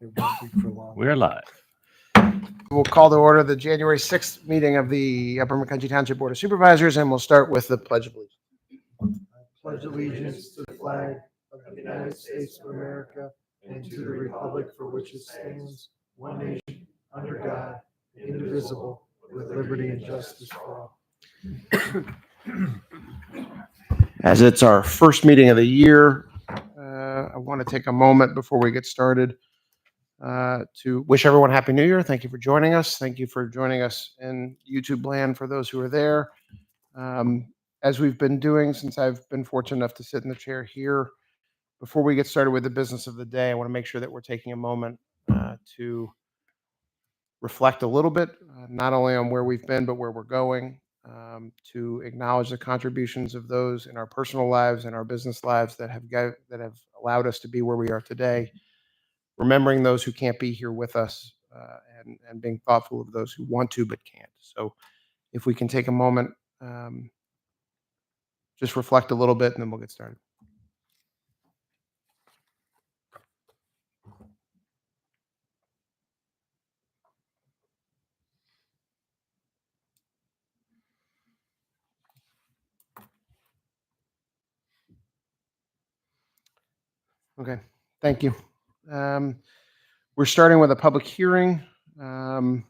It won't be for long. We're live. We'll call to order the January 6th meeting of the Upper McConkey Township Board of Supervisors, and we'll start with the Pledge of Allegiance. I pledge allegiance to the flag of the United States of America and to the republic for which it stands, one nation, under God, indivisible, with liberty and justice for all. As it's our first meeting of the year, I want to take a moment before we get started to wish everyone Happy New Year. Thank you for joining us. Thank you for joining us in YouTube land for those who are there. As we've been doing since I've been fortunate enough to sit in the chair here, before we get started with the business of the day, I want to make sure that we're taking a moment to reflect a little bit, not only on where we've been, but where we're going, to acknowledge the contributions of those in our personal lives and our business lives that have allowed us to be where we are today, remembering those who can't be here with us, and being thoughtful of those who want to but can't. So if we can take a moment, just reflect a little bit, and then we'll get started. Okay, thank you. We're starting with a public hearing. I'll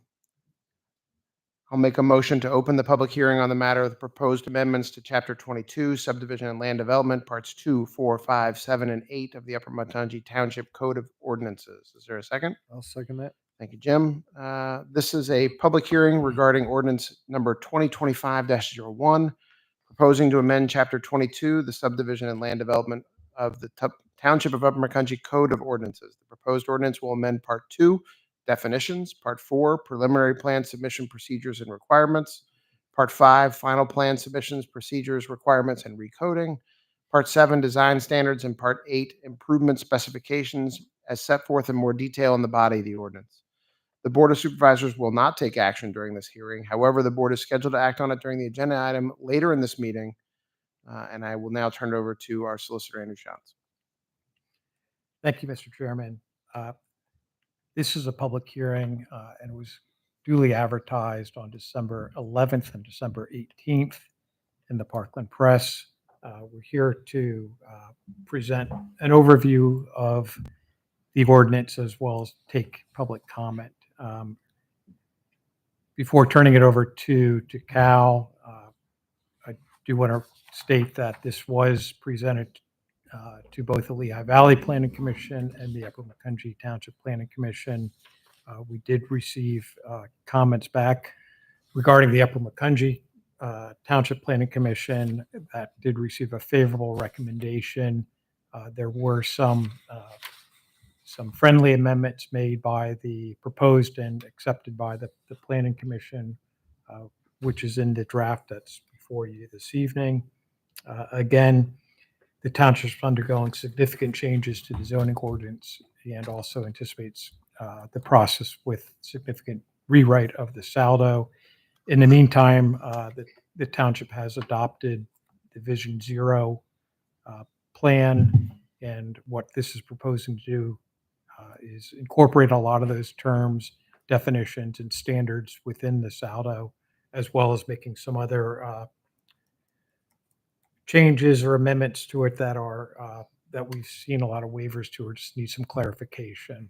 make a motion to open the public hearing on the matter of the proposed amendments to Chapter 22, Subdivision and Land Development, Parts 2, 4, 5, 7, and 8 of the Upper Macungie Township Code of Ordinances. Is there a second? I'll second that. Thank you, Jim. This is a public hearing regarding ordinance number 2025-01, proposing to amend Chapter 22, the Subdivision and Land Development of the Township of Upper Macungie Code of Ordinances. The proposed ordinance will amend Part 2, Definitions, Part 4, Preliminary Plan Submission Procedures and Requirements, Part 5, Final Plan Submissions, Procedures, Requirements, and Recoding, Part 7, Design Standards, and Part 8, Improvement Specifications, as set forth in more detail in the body of the ordinance. The Board of Supervisors will not take action during this hearing. However, the Board is scheduled to act on it during the agenda item later in this meeting, and I will now turn it over to our Solicitor, Andrew Shantz. Thank you, Mr. Chairman. This is a public hearing and it was duly advertised on December 11th and December 18th in the Parkland Press. We're here to present an overview of the ordinance as well as take public comment. Before turning it over to Cal, I do want to state that this was presented to both the Lehigh Valley Planning Commission and the Upper Macungie Township Planning Commission. We did receive comments back regarding the Upper Macungie Township Planning Commission that did receive a favorable recommendation. There were some friendly amendments made by the proposed and accepted by the Planning Commission, which is in the draft that's before you this evening. Again, the township is undergoing significant changes to the zoning ordinance and also anticipates the process with significant rewrite of the saldo. In the meantime, the township has adopted the Vision Zero plan, and what this is proposing to do is incorporate a lot of those terms, definitions, and standards within the saldo, as well as making some other changes or amendments to it that are that we've seen a lot of waivers to, or just need some clarification,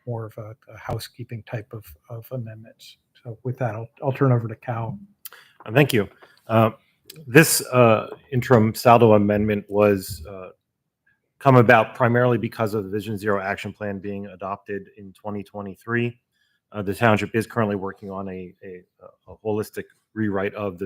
more of a housekeeping type of amendments. So with that, I'll turn over to Cal. Thank you. This interim saldo amendment was come about primarily because of the Vision Zero action plan being adopted in 2023. The township is currently working on a holistic rewrite of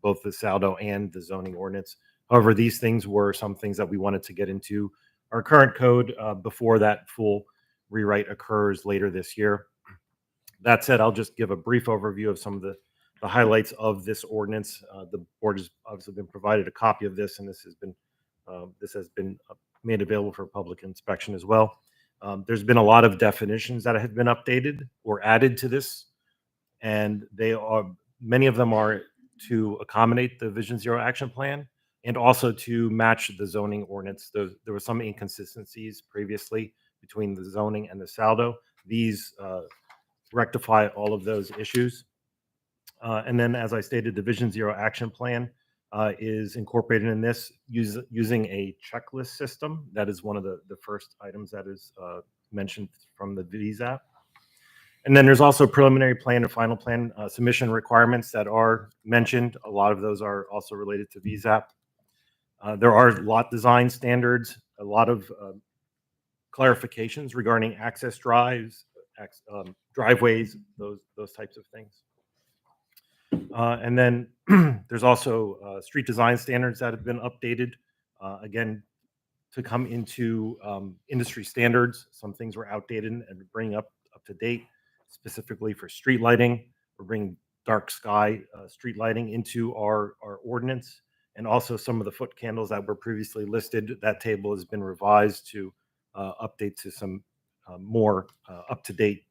both the saldo and the zoning ordinance. However, these things were some things that we wanted to get into our current code before that full rewrite occurs later this year. That said, I'll just give a brief overview of some of the highlights of this ordinance. The board has obviously been provided a copy of this, and this has been made available for public inspection as well. There's been a lot of definitions that have been updated or added to this, and many of them are to accommodate the Vision Zero action plan and also to match the zoning ordinance. There were some inconsistencies previously between the zoning and the Saldo. These rectify all of those issues. And then, as I stated, the Vision Zero action plan is incorporated in this using a checklist system. That is one of the first items that is mentioned from the VZAP. And then there's also preliminary plan and final plan submission requirements that are mentioned. A lot of those are also related to VZAP. There are lot design standards, a lot of clarifications regarding access drives, driveways, those types of things. And then there's also street design standards that have been updated, again, to come into industry standards. Some things were outdated and bring up to date, specifically for street lighting. We're bringing dark sky street lighting into our ordinance, and also some of the foot candles that were previously listed. That table has been revised to update to some more up-to-date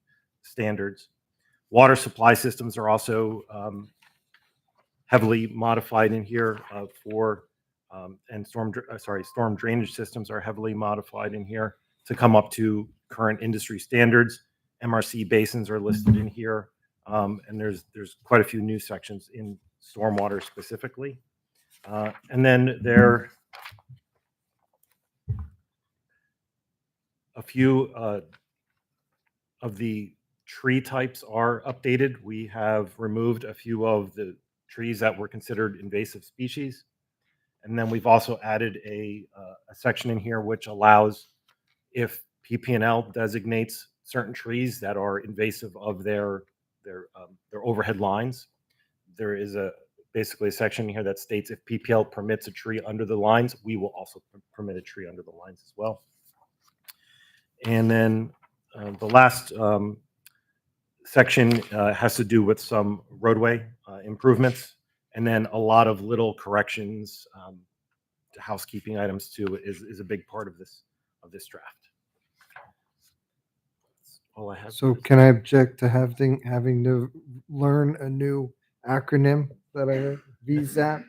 standards. Water supply systems are also heavily modified in here and storm drainage systems are heavily modified in here to come up to current industry standards. MRC basins are listed in here, and there's quite a few new sections in stormwater specifically. And then a few of the tree types are updated. We have removed a few of the trees that were considered invasive species. And then we've also added a section in here which allows, if PP&L designates certain trees that are invasive of their overhead lines, there is basically a section here that states if PPL permits a tree under the lines, we will also permit a tree under the lines as well. And then the last section has to do with some roadway improvements, and then a lot of little corrections, housekeeping items too is a big part of this draft. That's all I have. So can I object to having to learn a new acronym that I heard? VZAP?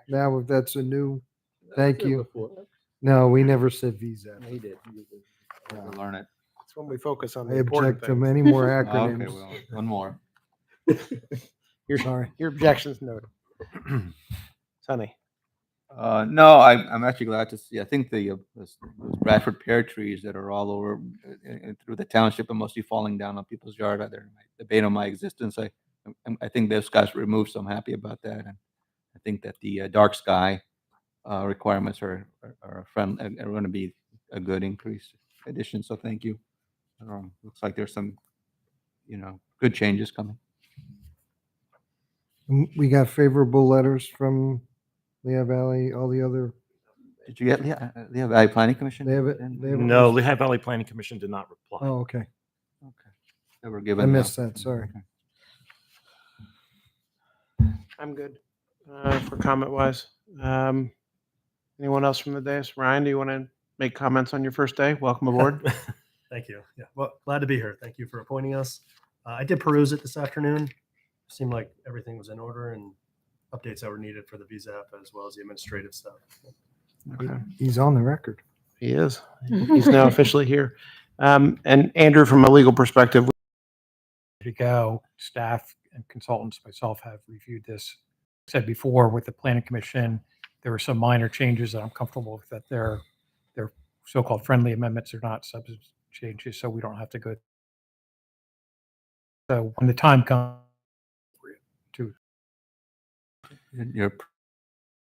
Now if that's a new, thank you. No, we never said VZAP. He did. Learn it. That's when we focus on I the important object to things. many more Okay, acronyms. well, one more. Sorry. Your objections noted. Sonny. No, I'm actually glad to see. I think those Bradford pear trees that are all over through the township and mostly falling down on people's yard. They're debate on my existence. I think those guys removed, so I'm happy about that. And I think that the dark sky requirements are going to be a good increase addition. So thank you. Looks like there's some, good changes coming. We got favorable letters from Lehigh Valley, all the other, Did you get Lehigh Valley Planning Commission? they have it? in? They have it No, listed? Lehigh Valley Planning Commission did not reply. Oh, okay. Okay. They were given. I missed that, sorry. Okay. I'm good for comment wise. Anyone else from the dais? Ryan, do you want to make comments on your first day? Welcome aboard. Thank you. Yeah, well, glad to be here. Thank you for appointing us. I did peruse it this afternoon. Seemed like everything was in order and updates that were needed for the VZAP as well as the administrative stuff. Okay. He's on the record. He is. He's now officially here. And Andrew, from a legal perspective, To go, staff and consultants, myself have reviewed this. Said before with the planning commission, there were some minor changes that I'm comfortable with, that they're so-called friendly amendments. They're not substantive changes, so we don't have to go. So when the time comes to Your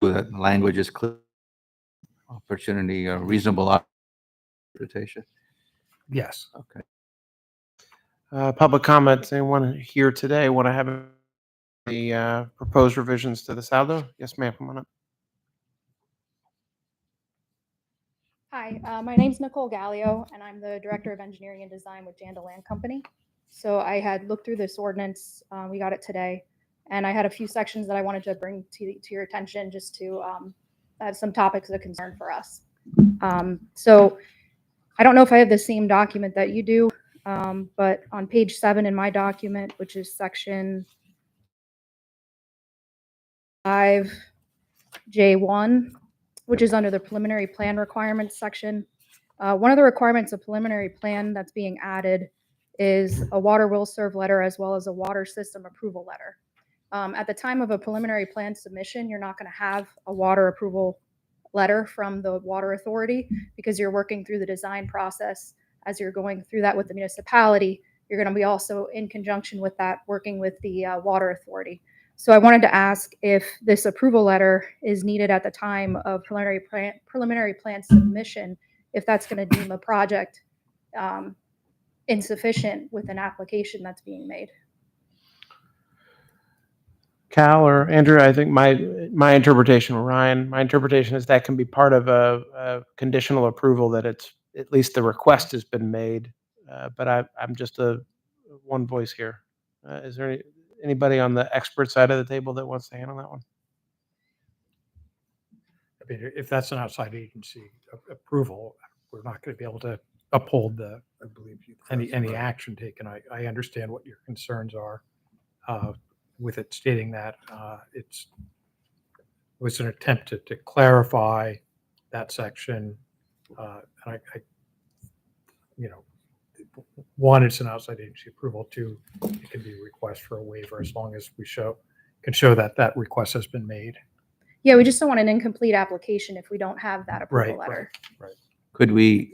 that language is clear. Opportunity, reasonable interpretation. yes. Okay. public comments, anyone here today want to have the proposed revisions to the Saldo? Yes, ma'am. Come on up. Hi, my name's Nicole Gallio, and I'm the Director of Engineering and Design with Janda Land Company. So I had looked through this ordinance, we got it today, and I had a few sections that I wanted to bring to your attention just to have some topics of concern for us. So I don't know if I have the same document that you do, but on page 7 in my document, which is section 5J1, which is under the preliminary plan requirements section. One of the requirements of preliminary plan that's being added is a water will serve letter as well as a water system approval letter. At the time of a preliminary plan submission, you're not going to have a water approval letter from the water authority because you're working through the design process. As you're going through that with the municipality, you're going to be also in conjunction with that working with the water authority. So I wanted to ask if this approval letter is needed at the time of preliminary plan submission, if that's going to deem a project insufficient with an application that's being made. Cal or Andrew, I think my interpretation, or Ryan, my interpretation is that can be part of a conditional approval, that it's, at least the request has been made. But I'm just a one voice here. Is there anybody on the expert side of the table that wants to handle that one? I mean, if that's an outside agency approval, we're not going to be able to uphold the, I believe you. any action taken. I understand what your concerns are with it stating that it was an attempt to clarify that section. And I, one, it's an outside agency approval. Two, it can be a request for a waiver as long as we can show that that request has been made. Yeah, we just don't want an incomplete application if we don't have that approval Right, letter. Could we,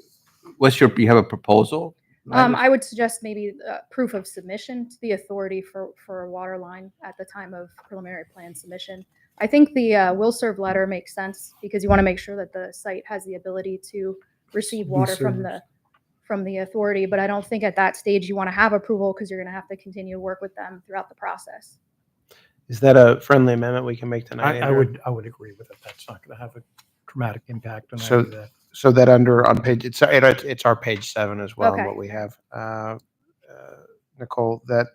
you have a proposal? I would suggest maybe proof of submission to the authority for a water line at the time of preliminary plan submission. I think the will serve letter makes sense because you want to make sure that the site has the ability to receive water from the authority. But I don't think at that stage you want to have approval because you're going to have to continue to work with them throughout the process. Is that a friendly amendment we can make tonight? I Andrew? would agree with it. That's not going to have a dramatic impact on So- any of that. So that on page, it's our page 7 as well, Okay. what we have. Nicole, that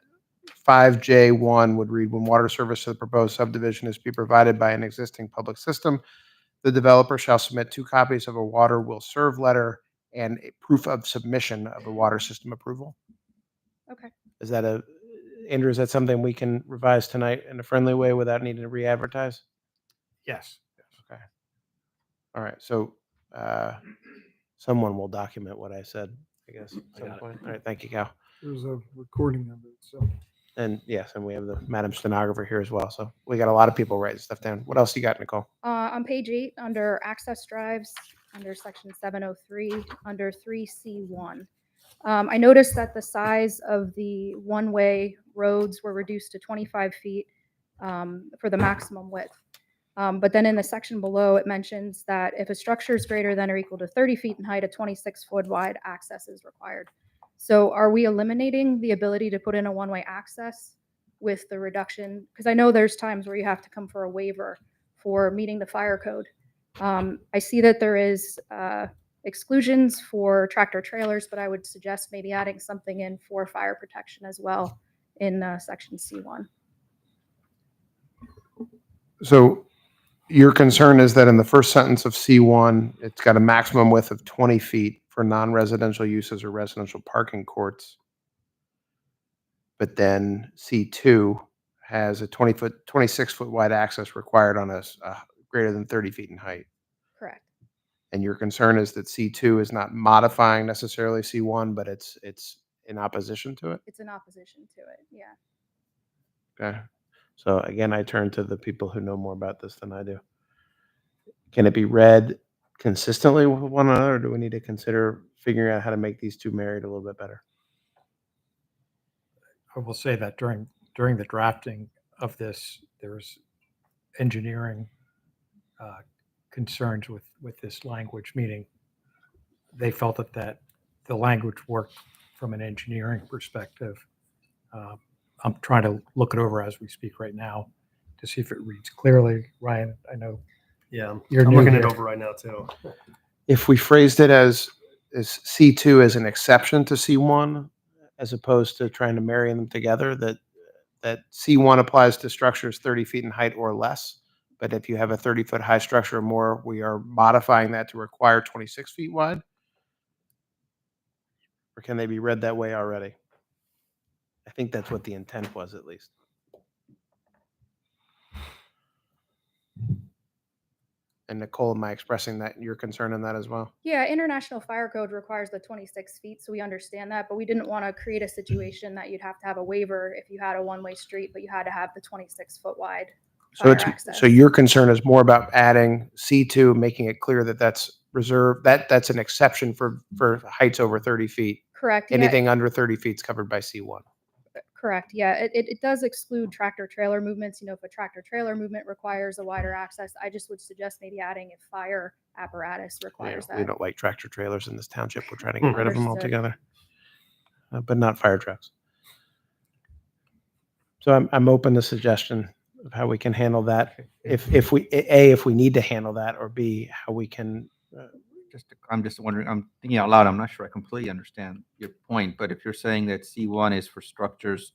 5J1 would read, when water service to the proposed subdivision is to be provided by an existing public system, the developer shall submit 2 copies of a water will serve letter and a proof of submission of a water system approval. Okay. Is that Andrew, is that something we can revise tonight in a friendly way without needing to re-advertise? Yes. Okay. All right. So someone will document what I said, I guess, at I some got it. point. All right. Thank you, Cal. There's a recording of it, so. And yes, and we have the Madam Stenographer here as well. So we got a lot of people writing stuff down. What else you got, Nicole? On page 8, under access drives, under section 703, under 3C1. I noticed that the size of the one-way roads were reduced to 25 feet for the maximum width. But then in the section below, it mentions that if a structure is greater than or equal to 30 feet in height, a 26-foot wide access is required. So are we eliminating the ability to put in a one-way access with the reduction? Because I know there's times where you have to come for a waiver for meeting the fire code. I see that there is exclusions for tractor trailers, but I would suggest maybe adding something in for fire protection as well in section C1. So your concern is that in the first sentence of C1, it's got a maximum width of 20 feet for non-residential uses or residential parking courts. But then C2 has a 26-foot wide access required on a greater than 30 feet in height. Correct. And your concern is that C2 is not modifying necessarily C1, but it's in opposition to it? It's in opposition to it, yeah. Okay. So again, I turn to the people who know more about this than I do. Can it be read consistently with one another, or do we need to consider figuring out how to make these two married a little bit better? I will say that during the drafting of this, there's engineering concerns with this language, meaning they felt that the language worked from an engineering perspective. I'm trying to look it over as we speak right now to see if it reads clearly. Ryan, I know Yeah, You're I'm new looking it here. over right now too. If we phrased it as C2 as an exception to C1, as opposed to trying to marry them together, that C1 applies to structures 30 feet in height or less. But if you have a 30-foot high structure or more, we are modifying that to require 26 feet wide? Or can they be read that way already? I think that's what the intent was, at least. And Nicole, am I expressing that your concern on that as well? Yeah, International Fire Code requires the 26 feet, so we understand that, but we didn't want to create a situation that you'd have to have a waiver if you had a one-way street, but you had to have the 26-foot wide So fire it's, access. so your concern is more about adding C2, making it clear that that's reserved, that's an exception for heights over 30 feet. Correct. Yeah, Anything under 30 feet is covered by C1. correct. Yeah, it does exclude tractor trailer movements. If a tractor trailer movement requires a wider access, I just would suggest maybe adding if fire apparatus requires We that. don't like tractor trailers in this township. We're trying to get rid of them Understood. altogether, but not fire trucks. So I'm open to suggestion of how we can handle that. If we, A, if we need to handle that, or B, how we can, I'm just wondering, I'm thinking out loud, I'm not sure I completely understand your point, but if you're saying that C1 is for structures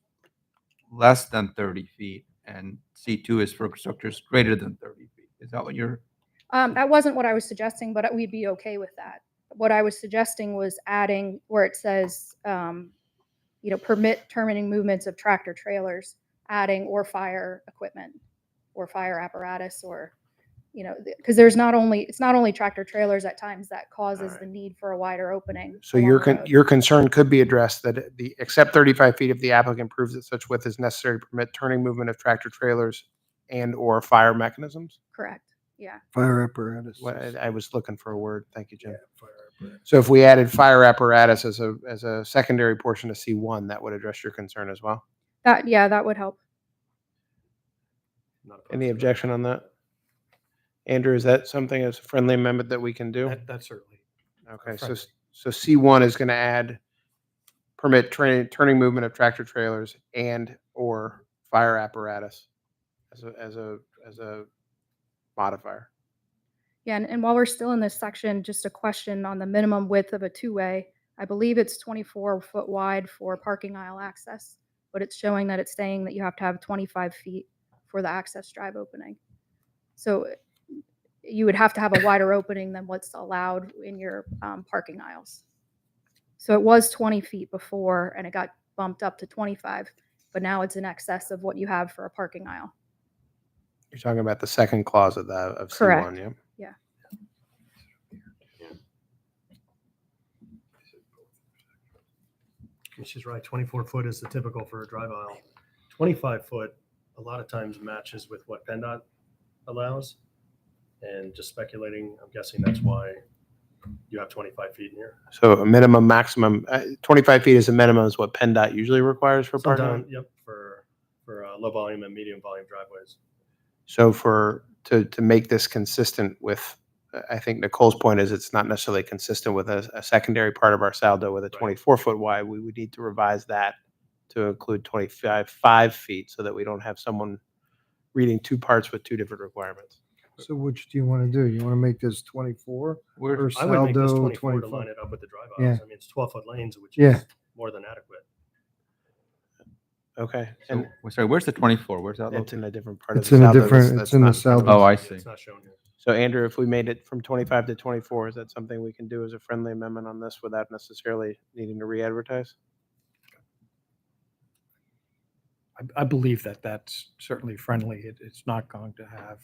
less than 30 feet and C2 is for structures greater than 30 feet, is that what you're? That wasn't what I was suggesting, but we'd be okay with that. What I was suggesting was adding where it says, permit terminating movements of tractor trailers, adding or fire equipment or fire apparatus, or, because it's not only tractor trailers at times that causes the need for a wider opening. so along your, the road. your concern could be addressed that except 35 feet if the applicant proves that such width is necessary to permit turning movement of tractor trailers and or fire mechanisms. Correct. Yeah. Fire apparatus. I was looking for a word. Thank you, Jim. Yeah, fire apparatus. So if we added fire apparatus as a secondary portion of C1, that would address your concern as well. That would help. Not opposed Any to it. objection on that? Andrew, is that something as a friendly amendment that we can do? That's certainly. Okay, friendly. so C1 is going to add permit turning movement of tractor trailers and or fire apparatus as a modifier. Yeah, and while we're still in this section, just a question on the minimum width of a two-way. I believe it's 24-foot wide for parking aisle access, but it's showing that it's saying that you have to have 25 feet for the access drive opening. So you would have to have a wider opening than what's allowed in your parking aisles. So it was 20 feet before, and it got bumped up to 25, but now it's in excess of what you have for a parking aisle. You're talking about the second clause of that of Correct. C1, yeah? Yeah. She's right. 24-foot is the typical for a drive aisle. 25-foot a lot of times matches with what PennDOT allows. And just speculating, I'm guessing that's why you have 25 feet in here. So a minimum, maximum, 25 feet is a minimum is what PennDOT usually requires for parking. Sometimes, yep, for low volume and medium volume driveways. So to make this consistent with, I think Nicole's point is it's not necessarily consistent with a secondary part of our saldo with a Right. 24-foot wide. We would need to revise that to include 25 feet so that we don't have someone reading two parts with two different requirements. So which do you want to do? You want to make this 24 We're, or I would make this saldo 24 to 25? line it up with the drive Yeah. aisles. I mean, it's 12-foot lanes, which Yeah. is more than adequate. Okay, so, and sorry, where's the 24? Where's that it's located? in a different part of It's the in a saldo. different- That's it's in the not- saldo. Oh, I Yeah, see. It's not shown here. So Andrew, if we made it from 25 to 24, is that something we can do as a friendly amendment on this without necessarily needing to re-advertise? I believe that that's certainly friendly. It's not going to have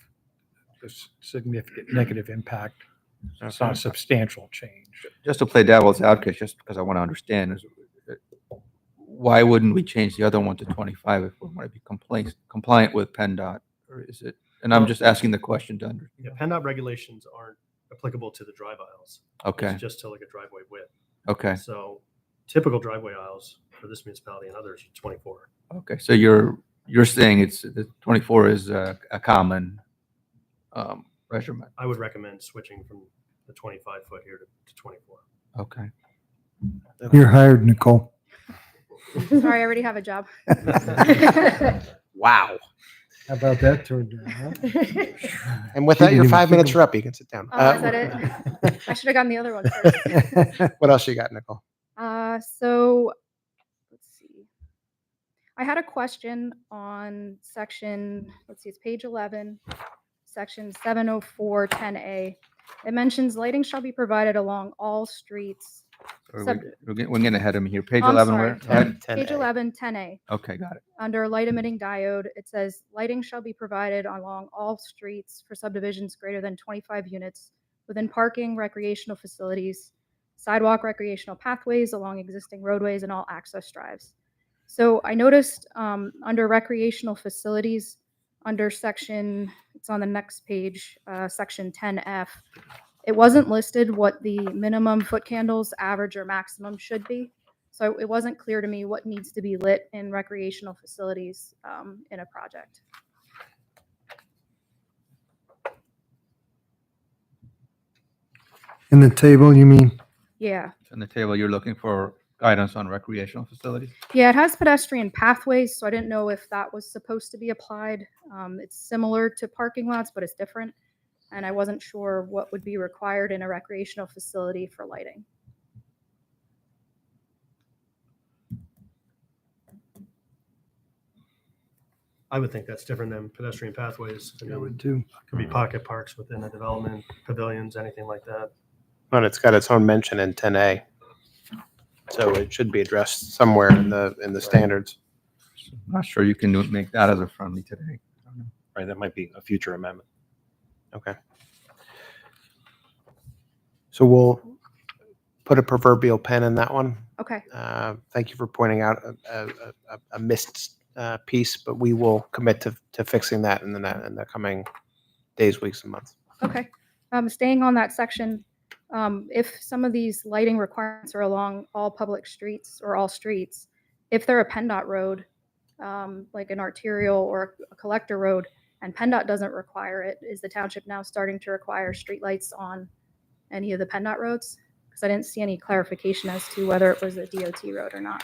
this significant negative impact. It's not a substantial change. Just to play devil's advocate, just because I want to understand, is why wouldn't we change the other one to 25 if we want to be compliant with PennDOT? Or is it, and I'm just asking the question to understand. Yeah, PennDOT regulations aren't applicable to the drive aisles. Okay, It's just to like a driveway width. okay, So typical driveway aisles for this municipality and others are 24. okay. So you're saying it's, the 24 is a common measurement? I would recommend switching from the 25-foot here to 24. Okay. You're hired, Nicole. Sorry, I already have a job. Wow. How about that turned down, huh? And with She that, didn't your even 5 think minutes of- are up. You can sit down. Oh, is that it? I should have gotten the other one first. What else you got, Nicole? So let's see. I had a question on section, let's see, it's page 11, section 70410A. It mentions lighting shall be provided along all streets Or Sub- we're getting ahead of me here. Page I'm 11 sorry. where? Go ahead. Page 11, 10A. Okay, got it. Under light emitting diode, it says lighting shall be provided along all streets for subdivisions greater than 25 units within parking, recreational facilities, sidewalk recreational pathways along existing roadways and all access drives. So I noticed under recreational facilities, under section, it's on the next page, section 10F, it wasn't listed what the minimum foot candles, average or maximum should be. So it wasn't clear to me what needs to be lit in recreational facilities in a project. In the table, you mean? Yeah. On the table, you're looking for guidance on recreational facilities? Yeah, it has pedestrian pathways, so I didn't know if that was supposed to be applied. It's similar to parking lots, but it's different. And I wasn't sure what would be required in a recreational facility for lighting. I would think that's different than pedestrian pathways. I I mean, would too. could be pocket parks within a development, pavilions, anything like that. And it's got its own mention in 10A. So it should be addressed somewhere in the standards. I'm not sure you can make that as a friendly today. I don't know. Right, that might be a future amendment. Okay. So we'll put a proverbial pen in that one. Okay. Thank you for pointing out a missed piece, but we will commit to fixing that in the coming days, weeks, and months. Okay. Staying on that section, if some of these lighting requirements are along all public streets or all streets, if they're a PennDOT road, like an arterial or a collector road, and PennDOT doesn't require it, is the township now starting to require streetlights on any of the PennDOT roads? Because I didn't see any clarification as to whether it was a DOT road or not.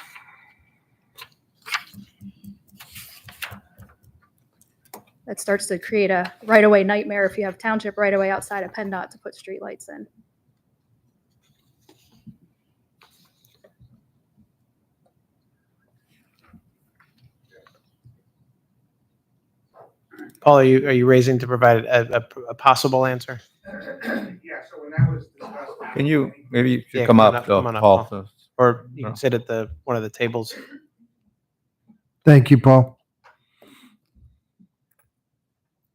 That starts to create a right-of-way nightmare if you have township right-of-way outside of PennDOT to put streetlights in. Paul, are you raising to provide a possible answer? Yeah, so when that was discussed. Can you, maybe you should Yeah, come come on up, up, come on up, Paul. Paul. So- Or you No. can sit at one of the tables. Thank you, Paul.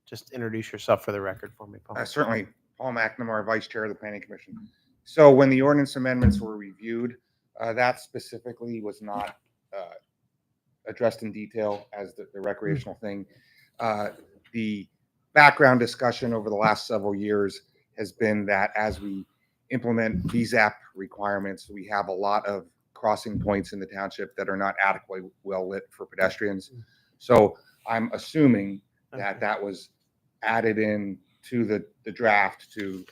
Just introduce yourself for the record for me, Paul. Certainly, Paul McNamara, Vice Chair of the Planning Commission. So when the ordinance amendments were reviewed, that specifically was not addressed in detail as the recreational thing. The background discussion over the last several years has been that as we implement VZAP requirements, we have a lot of crossing points in the township that are not adequately well lit for pedestrians. So I'm assuming that was added in to the draft to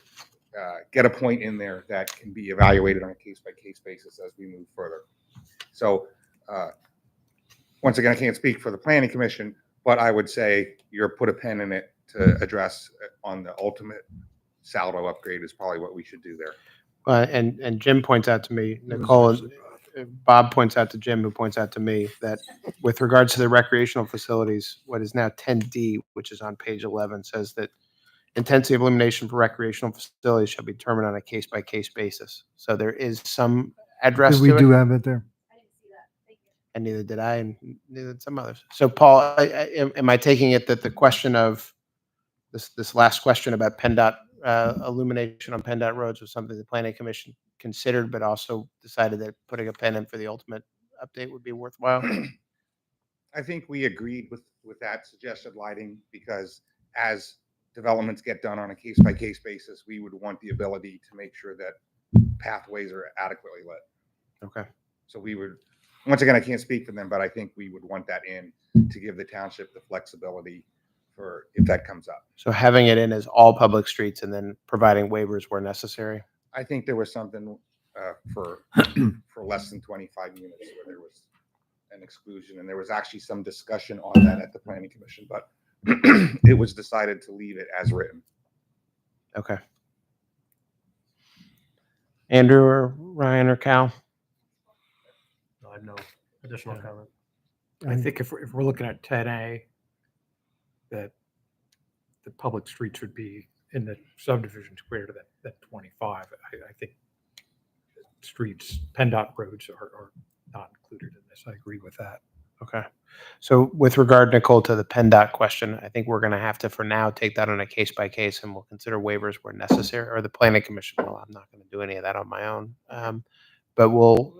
get a point in there that can be evaluated on a case-by-case basis as we move further. So once again, I can't speak for the Planning Commission, but I would say you're put a pen in it to address on the ultimate saldo upgrade is probably what we should do there. And Jim points out to me, Nicole, Bob points out to Jim, who points out to me that with regards to the recreational facilities, what is now 10D, which is on page 11, says that intensity of illumination for recreational facilities shall be determined on a case-by-case basis. So there is some address We to do it, have it there. I didn't see that. Thank you. and neither did I, and neither did some others. So Paul, am I taking it that the question of this last question about PennDOT illumination on PennDOT roads was something the Planning Commission considered, but also decided that putting a pen in for the ultimate update would be worthwhile? I think we agreed with that suggested lighting because as developments get done on a case-by-case basis, we would want the ability to make sure that pathways are adequately lit. Okay. So we would, once again, I can't speak for them, but I think we would want that in to give the township the flexibility for if that comes up. So having it in as all public streets and then providing waivers where necessary? I think there was something for less than 25 units where there was an exclusion, and there was actually some discussion on that at the Planning Commission, but it was decided to leave it as written. Okay. Andrew or Ryan or Cal? I have no additional comment. I think if we're looking at 10A, that the public streets would be in the subdivisions greater than 25. I think streets, PennDOT roads are not included in this. I agree with that. Okay. So with regard, Nicole, to the PennDOT question, I think we're going to have to, for now, take that on a case by case, and we'll consider waivers where necessary, or the planning commission will. I'm not going to do any of that on my own. But we'll,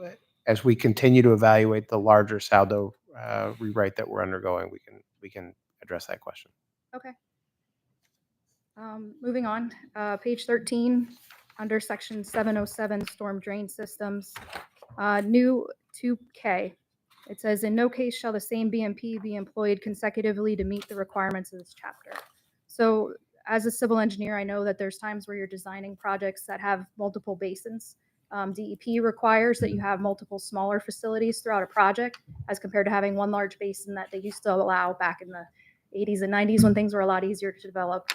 as we continue to evaluate the larger Saldo rewrite that we're undergoing, we can address that question. Okay. Moving on, page 13, under section 707, storm drain systems, new 2K. It says, in no case shall the same BMP be employed consecutively to meet the requirements of this chapter. So as a civil engineer, I know that there's times where you're designing projects that have multiple basins. DEP requires that you have multiple smaller facilities throughout a project as compared to having one large basin that they used to allow back in the 80s and 90s when things were a lot easier to develop.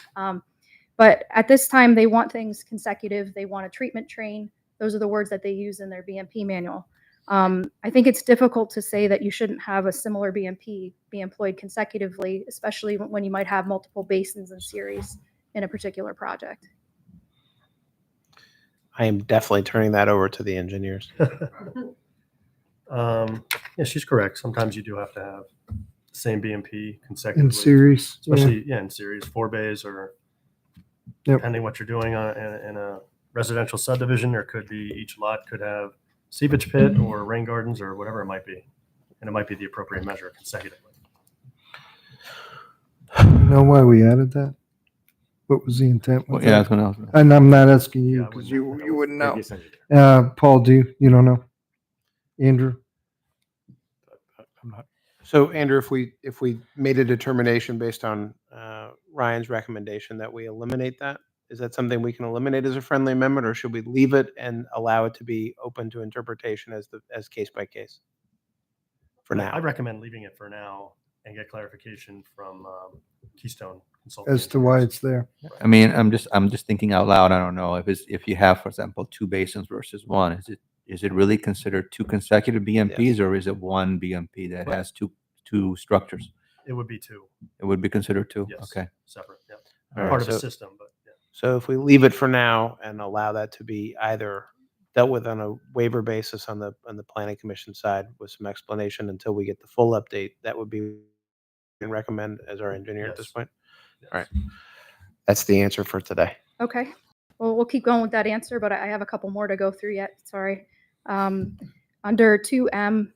But at this time, they want things consecutive. They want a treatment train. Those are the words that they use in their BMP manual. I think it's difficult to say that you shouldn't have a similar BMP be employed consecutively, especially when you might have multiple basins in series in a particular project. I am definitely turning that over to the engineers. Yeah, she's correct. Sometimes you do have to have the same BMP consecutively. In series. Yeah. Especially, in series, 4 bays, or Yep. depending what you're doing in a residential subdivision, there could be, each lot could have seepage pit or rain gardens or whatever it might be. And it might be the appropriate measure consecutively. You know why we added that? What was the intent Well, with yeah, that? that's what I was. And I'm not asking you Yeah, I because wouldn't know. you wouldn't know. Previous engineer. Paul, do you? You don't know? Andrew? I'm not. So Andrew, if we made a determination based on Ryan's recommendation that we eliminate that, is that something we can eliminate as a friendly amendment, or should we leave it and allow it to be open to interpretation as case by case? For now. I recommend leaving it for now and get clarification from Keystone Consulting. As to why Engineers. it's there. I mean, I'm just thinking out loud. I don't know if you have, for example, 2 basins versus 1, is it really considered 2 consecutive BMPs, or is it 1 BMP that has two structures? It would be 2. It would be considered 2. Yes. Okay. Separate. Yeah. All right, Part of a so- system, but yeah. So if we leave it for now and allow that to be either dealt with on a waiver basis on the planning commission side with some explanation until we get the full update, that would be and recommend as our engineer at this Yes. point. Yes. All right. That's the answer for today. Okay. Well, we'll keep going with that answer, but I have a couple more to go through yet. Sorry. Under 2M,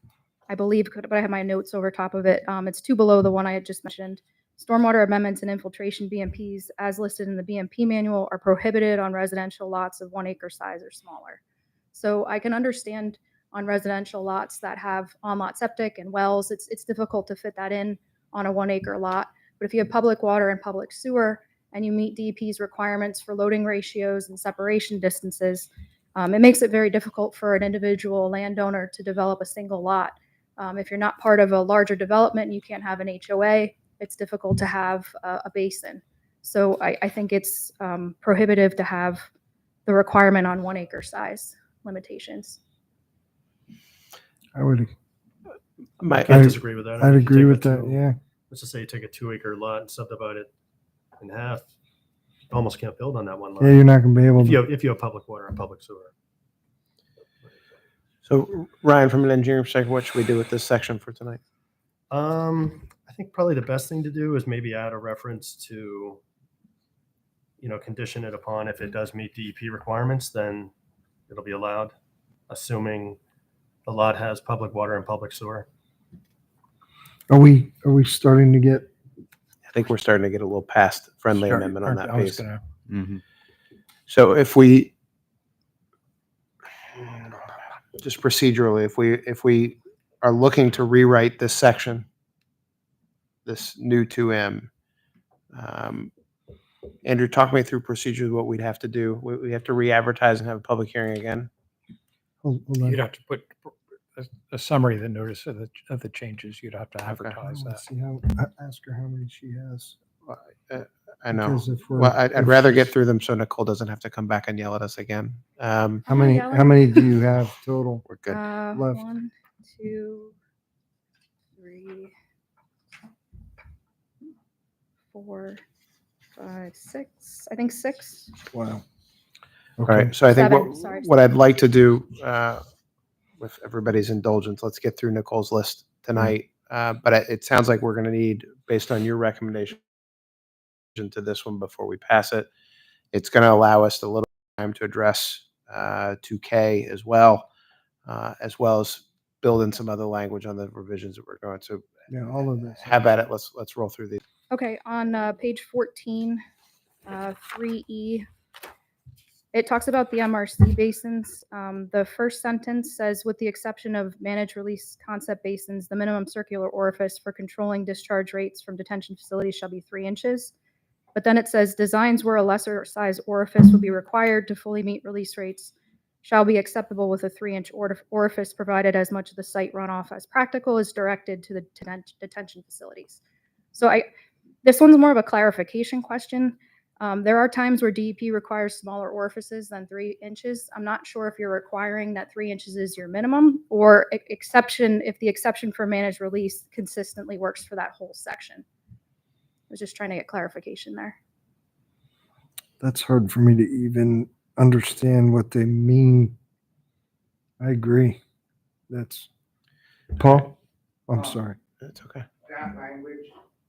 I believe, but I have my notes over top of it. It's 2 below the one I had just mentioned. Stormwater amendments and infiltration BMPs, as listed in the BMP manual, are prohibited on residential lots of 1 acre size or smaller. So I can understand on residential lots that have on-lot septic and wells, it's difficult to fit that in on a 1 acre lot. But if you have public water and public sewer, and you meet DEP's requirements for loading ratios and separation distances, it makes it very difficult for an individual landowner to develop a single lot. If you're not part of a larger development and you can't have an HOA, it's difficult to have a basin. So I think it's prohibitive to have the requirement on 1 acre size limitations. I would, I I- can't disagree with that. I'd If you agree take a with that, 2 yeah. Let's just say you take a 2 acre lot and subdivide it in half. You almost can't build on that one lot. Yeah, you're not gonna be able If you to. have public water and public sewer. So Ryan, from an engineering perspective, what should we do with this section for tonight? I think probably the best thing to do is maybe add a reference to, condition it upon if it does meet DEP requirements, then it'll be allowed, assuming the lot has public water and public sewer. Are we starting to get, I think we're starting to get a little past friendly Start- amendment on that I was piece. gonna- Mm-hmm. So if we, just procedurally, if we are looking to rewrite this section, this new 2M, Andrew, talk me through procedures, what we'd have to do. We have to re-advertise and have a public hearing again. hold on. You'd have to put a summary of the notice of the changes. You'd have to advertise that. Let's see how, ask her how many she has. I know. Because if we're- Well, I'd if rather get she's- through them so Nicole doesn't have to come back and yell at us again. How Am I many, yelling? how many do you have total? We're good. Left. 1, 2, 3, 4, 5, 6. I think 6. Wow. All Okay. right, so I think Seven, sorry, what I'd like to do, with everybody's indulgence, let's get through Nicole's list tonight. But it sounds like we're going to need, based on your recommendation to this one before we pass it, it's going to allow us a little time to address 2K as well as build in some other language on the revisions that we're going to Yeah, all of this. have at it. Let's roll through these. Okay, on page 14, 3E, it talks about the MRC basins. The first sentence says, with the exception of managed release concept basins, the minimum circular orifice for controlling discharge rates from detention facilities shall be 3 inches. But then it says, designs where a lesser size orifice would be required to fully meet release rates shall be acceptable with a 3-inch orifice, provided as much of the site runoff as practical is directed to the detention facilities. So this one's more of a clarification question. There are times where DEP requires smaller orifices than 3 inches. I'm not sure if you're requiring that 3 inches is your minimum, or if the exception for managed release consistently works for that whole section. I was just trying to get clarification there. That's hard for me to even understand what they mean. I agree. That's Paul. I'm sorry. That's okay. That language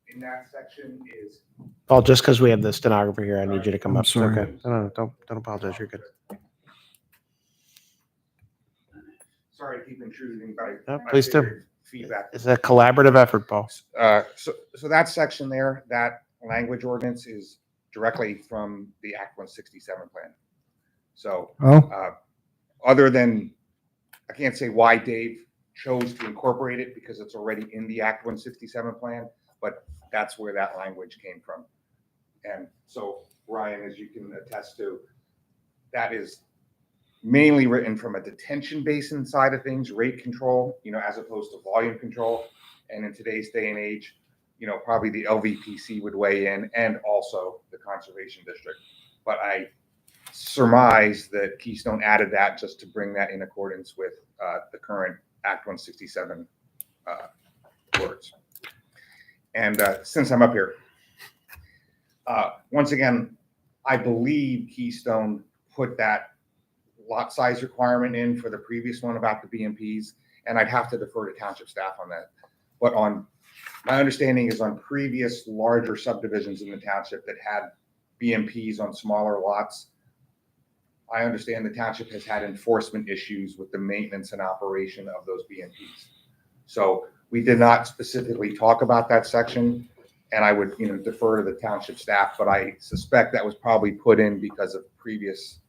in that section is Paul, just because we have the stenographer here, I need you to come I'm up. It's sorry. okay. No, don't apologize. You're good. sorry to keep intruding, but No, I please do. figured feedback. It's a collaborative effort, Paul. So that section there, that language ordinance is directly from the Act 167 plan. So Oh, other than, I can't say why Dave chose to incorporate it because it's already in the Act 167 plan, but that's where that language came from. And so Ryan, as you can attest to, that is mainly written from a detention basin side of things, rate control, as opposed to volume control. And in today's day and age, probably the LVPC would weigh in, and also the conservation district. But I surmise that Keystone added that just to bring that in accordance with the current Act 167 words. And since I'm up here, once again, I believe Keystone put that lot size requirement in for the previous one about the BMPs, and I'd have to defer to township staff on that. But my understanding is on previous larger subdivisions in the township that had BMPs on smaller lots, I understand the township has had enforcement issues with the maintenance and operation of those BMPs. So we did not specifically talk about that section, and I would, defer to the township staff, but I suspect that was probably put in because of previous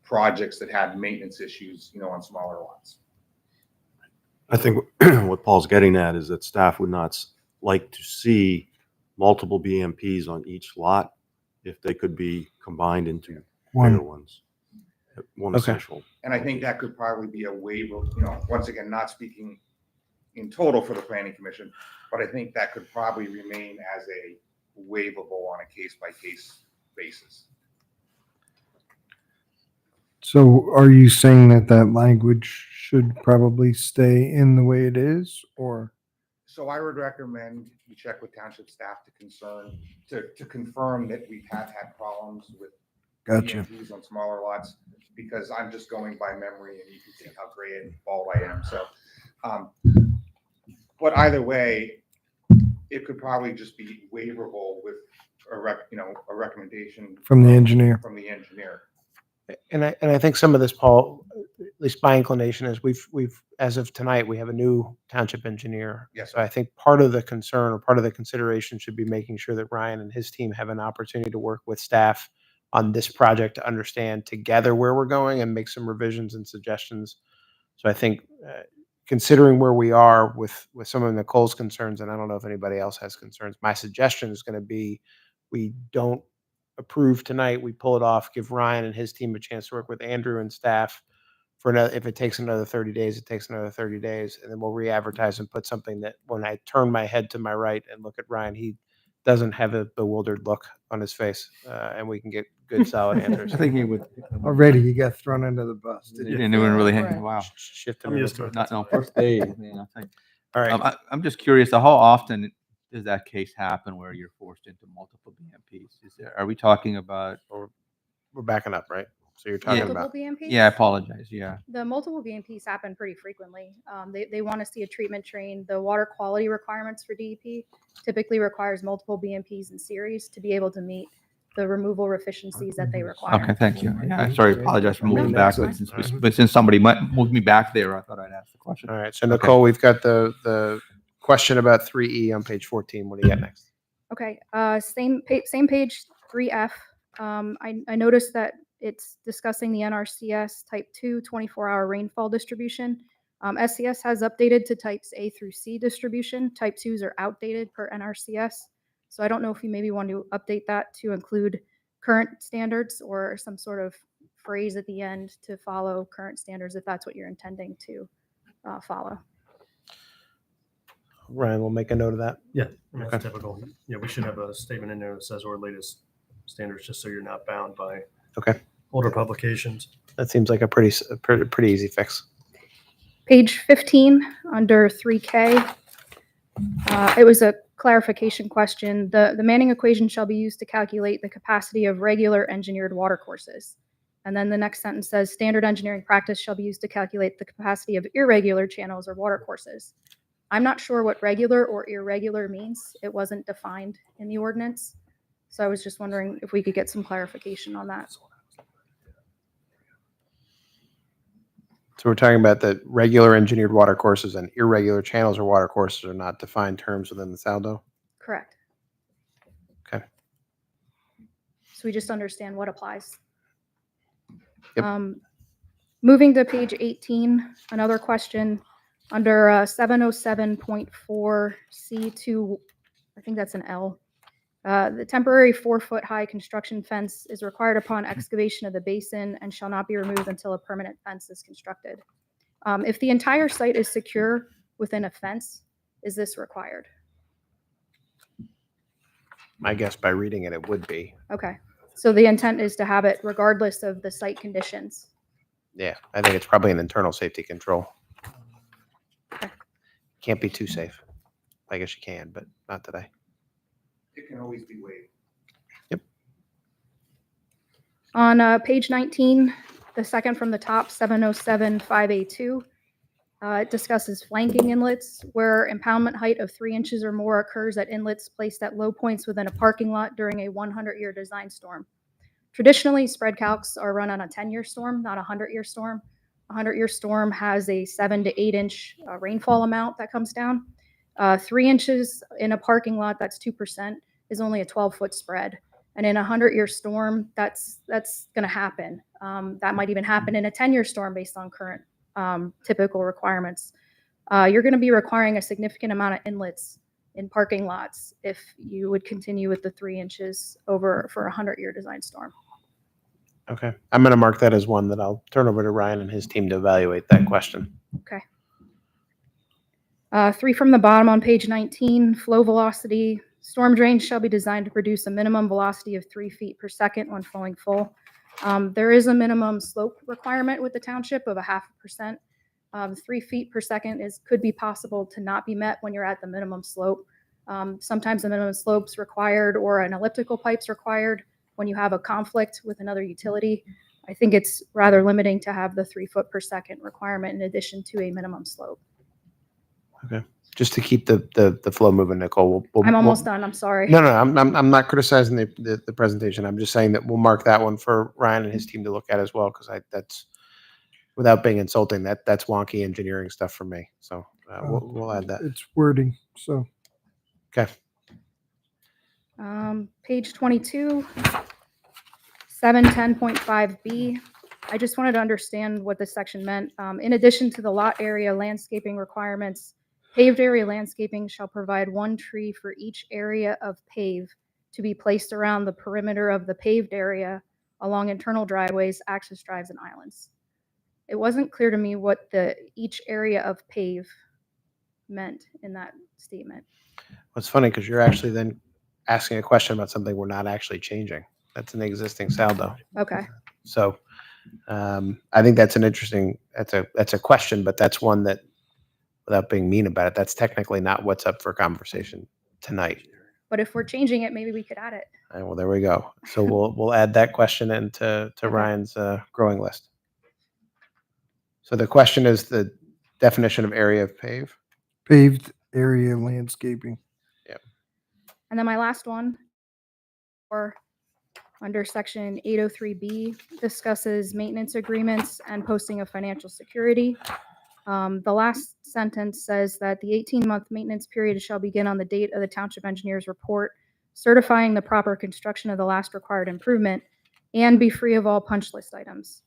projects that had maintenance issues, on smaller lots. I think what Paul's getting at is that staff would not like to see multiple BMPs on each lot if they could be combined into bigger one. ones. One Okay. essential. And I think that could probably be a waiver, once again, not speaking in total for the planning commission, but I think that could probably remain as a waivable on a case-by-case basis. So are you saying that language should probably stay in the way it is, or? So I would recommend you check with township staff to confirm that we've had problems with Gotcha. BMPs on smaller lots, because I'm just going by memory and you can see how gray and bald I am. So, but either way, it could probably just be waivable with a recommendation From the engineer. From the engineer. And I think some of this, Paul, at least my inclination is we've as of tonight, we have a new township engineer. Yes. So I think part of the concern or part of the consideration should be making sure that Ryan and his team have an opportunity to work with staff on this project to understand together where we're going and make some revisions and suggestions. So I think considering where we are with some of Nicole's concerns, and I don't know if anybody else has concerns, my suggestion is going to be we don't approve tonight, we pull it off, give Ryan and his team a chance to work with Andrew and staff for another, if it takes another 30 days, it takes another 30 days, and then we'll re-advertise and put something that when I turn my head to my right and look at Ryan, he doesn't have a bewildered look on his face, and we can get good solid answers. I think he would. Already you got thrown under the bus. You Did you? didn't even really hang. Wow. Shift I'm used to it. Not no first day. Man, I'll tell you. All right. I'm just curious. How often does that case happen where you're forced into multiple BMPs? Are we talking about? We're backing up, right? So you're talking Multiple about, BMPs? Yeah, I apologize. Yeah. The multiple BMPs happen pretty frequently. They want to see a treatment train. The water quality requirements for DEP typically requires multiple BMPs in series to be able to meet the removal efficiencies that they require. Okay, thank you. Yeah, I'm sorry, apologize for moving No, back, that's but since somebody moved me back there, I thought I'd ask the question. all right. So Nicole, we've got the question about 3E on page 14. What do you got next? Okay, same page, 3F. I noticed that it's discussing the NRCS Type 2 24-hour rainfall distribution. SCS has updated to types A through C distribution. Type 2s are outdated per NRCS. So I don't know if you maybe want to update that to include current standards or some sort of phrase at the end to follow current standards if that's what you're intending to follow. Ryan, we'll make a note of that. Yeah, I mean, Okay. that's typical. Yeah, we should have a statement in there that says or latest standards, just so you're not bound by Okay. older publications. That seems like a pretty easy fix. Page 15 under 3K. It was a clarification question. The Manning equation shall be used to calculate the capacity of regular engineered water courses. And then the next sentence says standard engineering practice shall be used to calculate the capacity of irregular channels or water courses. I'm not sure what regular or irregular means. It wasn't defined in the ordinance. So I was just wondering if we could get some clarification on that. So we're talking about that regular engineered water courses and irregular channels or water courses are not defined terms within the SALDO. Correct. Okay. So we just understand what applies. Yep. Moving to page 18, another question under 707.4 C2, I think that's an L. The temporary 4-foot high construction fence is required upon excavation of the basin and shall not be removed until a permanent fence is constructed. If the entire site is secure within a fence, is this required? I guess by reading it, it would be. Okay. So the intent is to have it regardless of the site conditions. Yeah, I think it's probably an internal safety control. Okay. Can't be too safe. I guess you can, but not today. It can always be waived. On page 19, the second from the top, 707.5A2, it discusses flanking inlets where impoundment height of 3 inches or more occurs at inlets placed at low points within a parking lot during a 100-year design storm. Traditionally, spread calcs are run on a 10-year storm, not a 100-year storm. A 100-year storm has a 7 to 8 inch rainfall amount that comes down. 3 inches in a parking lot, that's 2%, is only a 12-foot spread. And in a 100-year storm, that's going to happen. That might even happen in a 10-year storm based on current typical requirements. You're going to be requiring a significant amount of inlets in parking lots if you would continue with the 3 inches over for a 100-year design storm. Okay. I'm going to mark that as one that I'll turn over to Ryan and his team to evaluate that question. Okay. 3 from the bottom on page 19, flow velocity. Storm drains shall be designed to produce a minimum velocity of 3 feet per second when flowing full. There is a minimum slope requirement with the township of 0.5%. 3 feet per second could be possible to not be met when you're at the minimum slope. Sometimes the minimum slope's required or an elliptical pipe's required when you have a conflict with another utility. I think it's rather limiting to have the 3 foot per second requirement in addition to a minimum slope. Okay. Just to keep the flow moving, Nicole. I'm almost done. I'm sorry. No, I'm not criticizing the presentation. I'm just saying that we'll mark that one for Ryan and his team to look at as well, because that's, without being insulting, that's wonky engineering stuff for me. So we'll add that. It's wording, so. Okay. Page 22, 710.5B. I just wanted to understand what this section meant. In addition to the lot area landscaping requirements, paved area landscaping shall provide 1 tree for each area of pave to be placed around the perimeter of the paved area along internal driveways, access drives, and islands. It wasn't clear to me what each area of pave meant in that statement. Well, it's funny because you're actually then asking a question about something we're not actually changing. That's an existing saldo. Okay. So I think that's an interesting, that's a question, but that's one that, without being mean about it, that's technically not what's up for conversation tonight. But if we're changing it, maybe we could add it. All right, well, there we go. So we'll add that question into Okay. Ryan's growing list. So the question is the definition of area of pave. Paved area landscaping. And then my last one, or under section 803B, discusses maintenance agreements and posting of financial security. The last sentence says that the 18-month maintenance period shall begin on the date of the township engineer's report certifying the proper construction of the last required improvement and be free of all punch list items.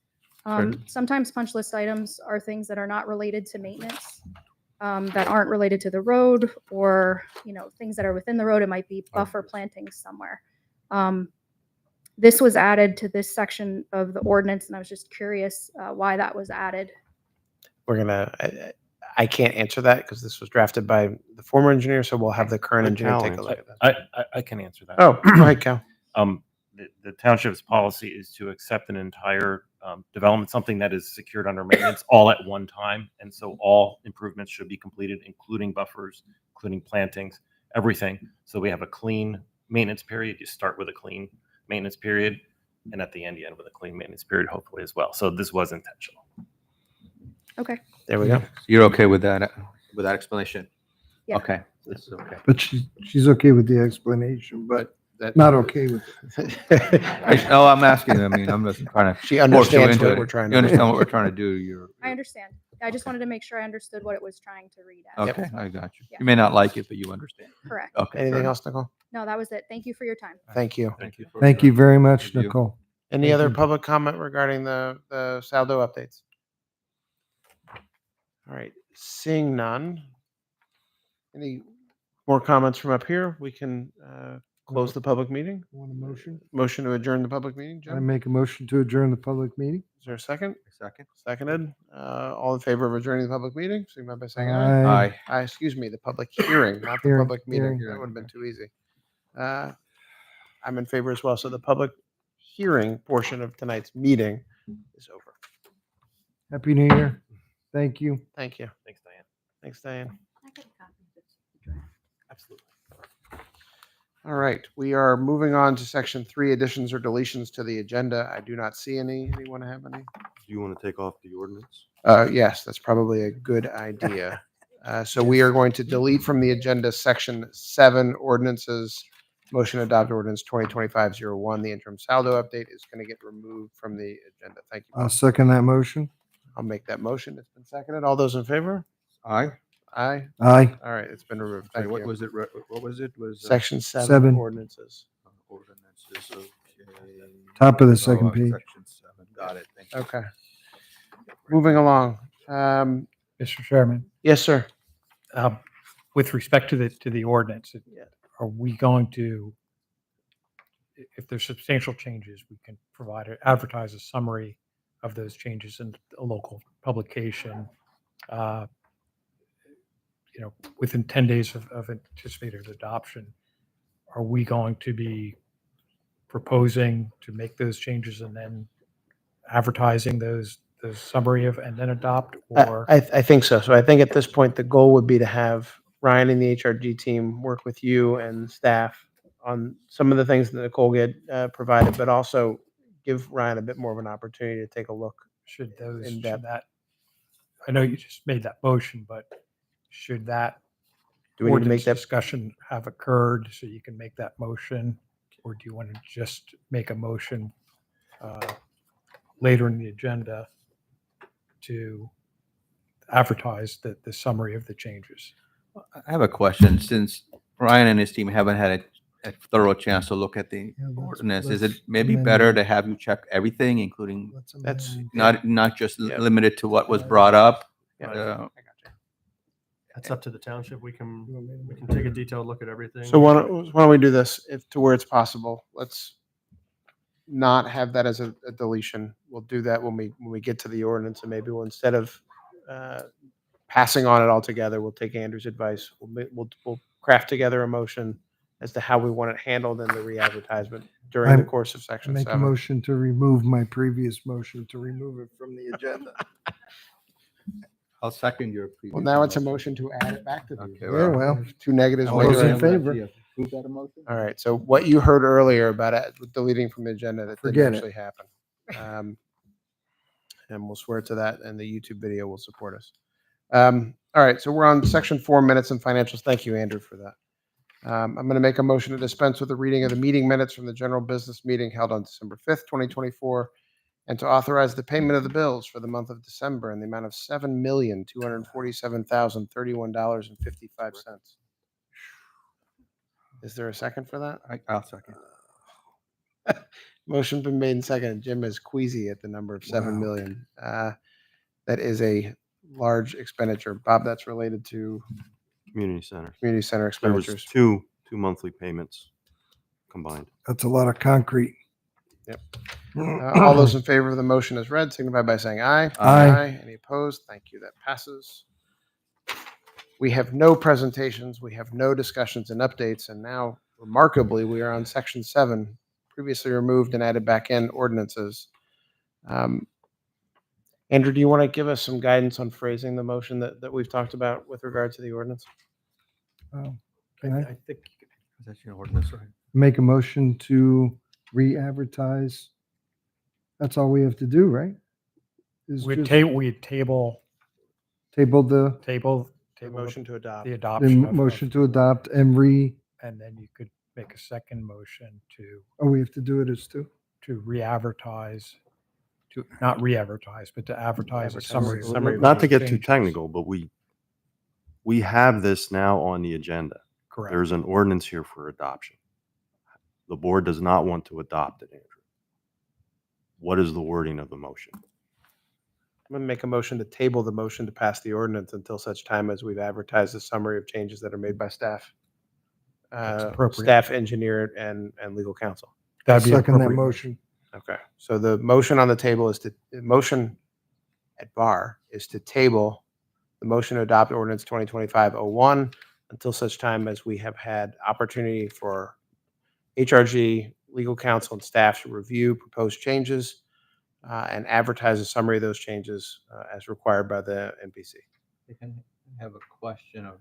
Sometimes punch list items are things that are not related to maintenance, that aren't related to the road, or, things that are within the road. It might be buffer plantings somewhere. This was added to this section of the ordinance, and I was just curious why that was added. I can't answer that because this was drafted by the former engineer, so we'll have the current Let engineer Cal take a answer. look at that. I can answer that. Oh, go ahead, Cal. The township's policy is to accept an entire development, something that is secured under maintenance, all at one time. And so all improvements should be completed, including buffers, including plantings, everything. So we have a clean maintenance period. You start with a clean maintenance period, and at the end, you end with a clean maintenance period, hopefully as well. So this was intentional. Okay. There we go. You're okay with that explanation? Yeah. Okay, this is okay. But she's okay with the explanation, but That not okay with No, I'm asking, I mean, I'm just trying to. She force you understands into what it. we're trying You to do. understand what we're trying to do, I understand. I just wanted to make sure I understood what it was trying to read as. okay, I got you. Yeah. You may not like it, but you understand. Correct. Okay. Anything fair else, Nicole? No, that was it. Thank you for your time. Thank you. enough. Thank you. Thank you very much, Review. Nicole. Any Thank other you. public comment regarding the Saldo updates? All right, seeing none. Any more comments from up here? We can close the public meeting. Want a motion? Motion to adjourn the public meeting, I Jim? make a motion to adjourn the public meeting. Is there a second? Second. Seconded. All in favor of adjourning the public meeting, signify by saying Aye. aye. Aye, excuse me, the public hearing, not the Hearing, public meeting. hearing. That would have been too easy. I'm in favor as well. So the public hearing portion of tonight's meeting is over. Happy New Year. Thank you. Thank you. Thanks, Diane. Thanks, Diane. Absolutely. All right, we are moving on to section 3, additions or deletions to the agenda. I do not see any. Anyone have any? Do you want to take off the ordinance? Yes, that's probably a good idea. So we are going to delete from the agenda section 7, ordinances. Motion to adopt ordinance 2025-01. The interim saldo update is going to get removed from the agenda. Thank you. I'll second that motion. I'll make that motion. It's been seconded. All those in favor? Aye. Aye. Aye. All right, it's been removed. Sorry, Thank what you. was it? What was it? Was Section 7, Seven. ordinances. ordinances, okay. Top of the second Oh, page. Section 7, got it. Thank you. Okay. Moving along. Mr. Chairman, Yes, sir. with respect to the ordinance, are we going to, if there's substantial changes, we can advertise a summary of those changes in a local publication, within 10 days of anticipated adoption. Are we going to be proposing to make those changes and then advertising those summary of and then adopt, or? I think so. So I think at this point, the goal would be to have Ryan and the HRG team work with you and staff on some of the things that Nicole get provided, but also give Ryan a bit more of an opportunity to take a look. Should in depth. that, I know you just made that motion, but should that Do we need to ordinance make that? discussion have occurred so you can make that motion? Or do you want to just make a motion later in the agenda to advertise the summary of the changes? I have a question. Since Ryan and his team haven't had a thorough chance to look at the Yeah, let's- ordinance, is it let's maybe amend better it. to have you check everything, including That's- not just Yeah. limited to what was brought up? Yeah. That's up to the township. We can take a detailed look at everything. So why don't we do this, if to where it's possible? Let's not have that as a deletion. We'll do that when we get to the ordinance, and maybe we'll, instead of passing on it altogether, we'll take Andrew's advice. We'll craft together a motion as to how we want it handled in the re-advertisement during the I'm- course of I section make a 7. motion to remove my previous motion to remove it from the agenda. I'll second your previous. Well, now it's a motion to add it back to the. Okay, Yeah, well, Two negatives. All one those in right. favor? approve that emotion? All right. So what you heard earlier about it deleting from the agenda, that Forget didn't it. actually happen. And we'll swear to that, and the YouTube video will support us. All right. So we're on section 4, minutes and financials. Thank you, Andrew, for that. I'm going to make a motion to dispense with the reading of the meeting minutes from the general business meeting held on December 5th, 2024, and to authorize the payment of the bills for the month of December in the amount of $7,247,031.55. Is there a second for that? I'll second. Motion been made and seconded. Jim is queasy at the number of 7 Wow. million. That is a large expenditure. Bob, that's related to Community center. community center There was expenditures. two monthly payments combined. That's a lot of concrete. All those in favor of the motion as read signify by saying aye. Aye. Any opposed? Thank you. That passes. We have no presentations. We have no discussions and updates. And now, remarkably, we are on section 7, previously removed and added back in ordinances. Andrew, do you want to give us some guidance on phrasing the motion that we've talked about with regard to the ordinance? Can I I think That's your ordinance, right? make a motion to re-advertise? That's all we have to do, right? Is we just table table the The motion to adopt. the adoption of. motion to adopt and And then you could make a second motion oh, we have to do it as two? to re-advertise, to not re-advertise, but to advertise a Advertise summary. a Not to get too changes. technical, but we have this now on the agenda. Correct. There's an ordinance here for adoption. The board does not want to adopt it, Andrew. What is the wording of the motion? I'm going to make a motion to table the motion to pass the ordinance until such time as we've advertised a summary of changes that are made by staff. That's appropriate. Staff, engineer, and legal counsel. That'd be Second that appropriate. motion. Okay, so the motion on the table is the motion at bar is to table the motion to adopt ordinance 2025-01 until such time as we have had opportunity for HRG, legal counsel, and staff to review proposed changes and advertise a summary of those changes as required by the NPC. I can have a question of.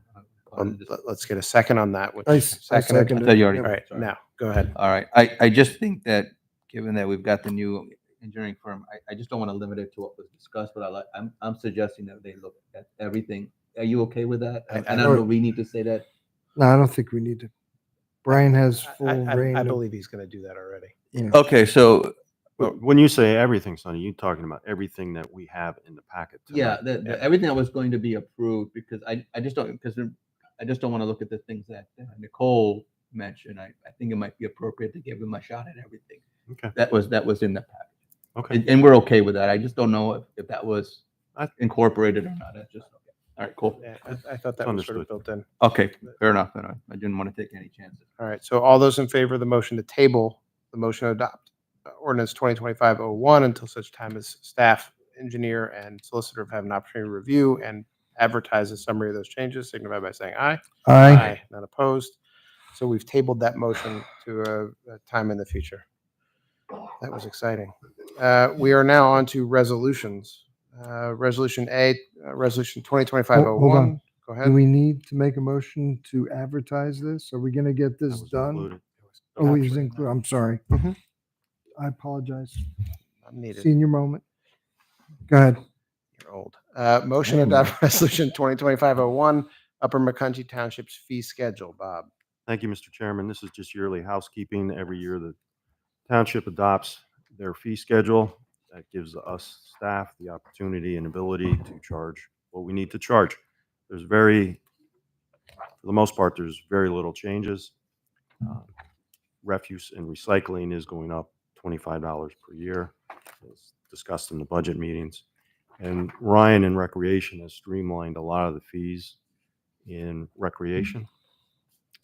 Let's get a second on that. Which I seconded. second I thought you already. All right, sorry. now, go ahead. All right. I just think that given that we've got the new engineering firm, I just don't want to limit it to what was discussed, but I'm suggesting that they look at everything. Are you okay with that? I And I don't know, we need to say that. No, I don't think we need to. Brian has full reign. I of- believe he's going to do that already. Okay, so But when you say everything, Sonny, you're talking about everything that we have in the packet. yeah, tonight. everything that was going to be approved, because I just don't want to look at the things that Nicole mentioned. I think it might be appropriate to give him a shot at everything. Okay. That was in the package. Okay. And we're okay with that. I just don't know if that was I- incorporated or not. That's just okay. All right, cool. Yeah, I thought that was sort of built in. Okay, fair enough. Then I didn't want to take any chances. All right, so all those in favor of the motion to table the motion to adopt ordinance 2025-01 until such time as staff, engineer, and solicitor have had an opportunity to review and advertise a summary of those changes, signify by saying aye. Aye. None opposed. So we've tabled that motion to a time in the future. That was exciting. We are now on to resolutions. Resolution A, resolution 2025-01. Hold on. Go Do ahead. we need to make a motion to advertise this? Are we going to get That this was done? included. Oh, he's Absolutely included. I'm sorry. Mhm. I apologize. I'm needed. Senior moment. Go ahead. You're old. Motion to adopt resolution 2025-01, Upper McCungy Township's fee schedule. Bob. Thank you, Mr. Chairman. This is just yearly housekeeping. Every year the township adopts their fee schedule. That gives us staff the opportunity and ability to charge what we need to charge. For the most part, there's very little changes. Refuse and recycling is going up $25 per year, as discussed in the budget meetings. And Ryan in Recreation has streamlined a lot of the fees in recreation.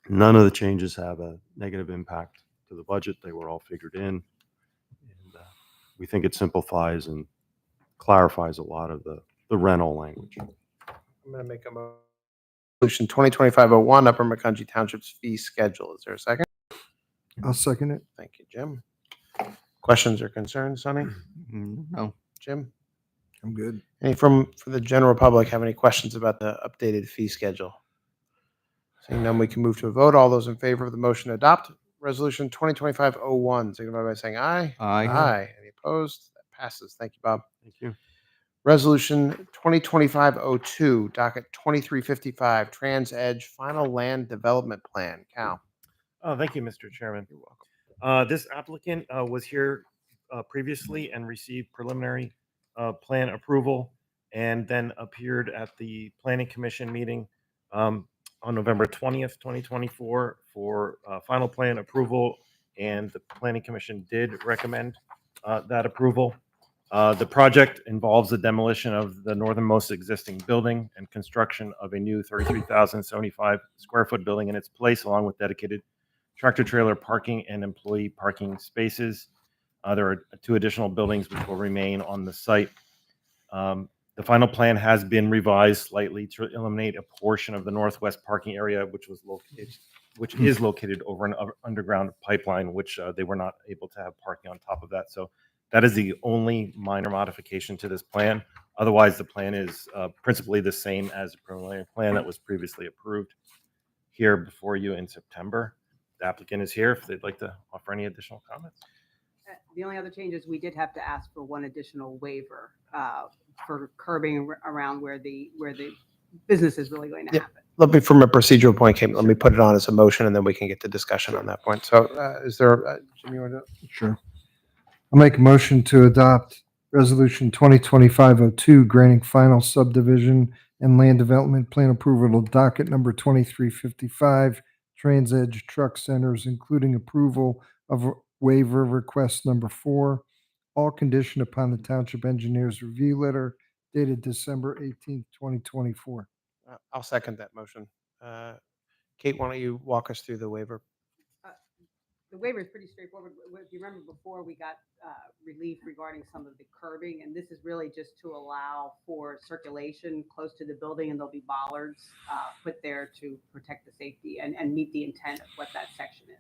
None of the changes have a negative impact to the budget. They were all figured in. And we think it simplifies and clarifies a lot of the rental language. I'm going to make a motion 2025-01, Upper McCungy Township's fee schedule. Is there a second? I'll second it. Thank you, Jim. Questions or concerns, Sonny? No. Jim? I'm good. Any for the general public have any questions about the updated fee schedule? Seeing none, we can move to a vote. All those in favor of the motion to adopt Resolution 2025-01, signify by saying aye. Aye. Any opposed? That passes. Thank you, Bob. Thank you. Resolution 2025-02, docket 2355, Trans Edge Final Land Development Plan. Cal. Oh, thank you, Mr. Chairman. You're welcome. This applicant was here previously and received preliminary plan approval and then appeared at the Planning Commission meeting on November 20th, 2024 for final plan approval, and the Planning Commission did recommend that approval. The project involves the demolition of the northernmost existing building and construction of a new 33,075 square foot building in its place, along with dedicated tractor trailer parking and employee parking spaces. There are 2 additional buildings which will remain on the site. The final plan has been revised slightly to eliminate a portion of the northwest parking area, which is located over an underground pipeline, which they were not able to have parking on top of that. So that is the only minor modification to this plan. Otherwise, the plan is principally the same as the preliminary plan that was previously approved here before you in September. The applicant is here if they'd like to offer any additional comments. The only other change is we did have to ask for one additional waiver for curbing around where the business is really going to Yep. happen. Let me, from a procedural point, Kate, let me put it on as a motion, and then we can get to discussion on that point. So is there, Jim, you want to do it? Sure. I'll make a motion to adopt Resolution 2025-02, granting final subdivision and land development plan approval to docket number 2355, Trans Edge Truck Centers, including approval of waiver request number 4, all conditioned upon the township engineer's review letter dated December 18th, 2024. I'll second that motion. Kate, why don't you walk us through the waiver? The waiver is pretty straightforward. If you remember before, we got relief regarding some of the curbing, and this is really just to allow for circulation close to the building, and there'll be bollards put there to protect the safety and meet the intent of what that section is.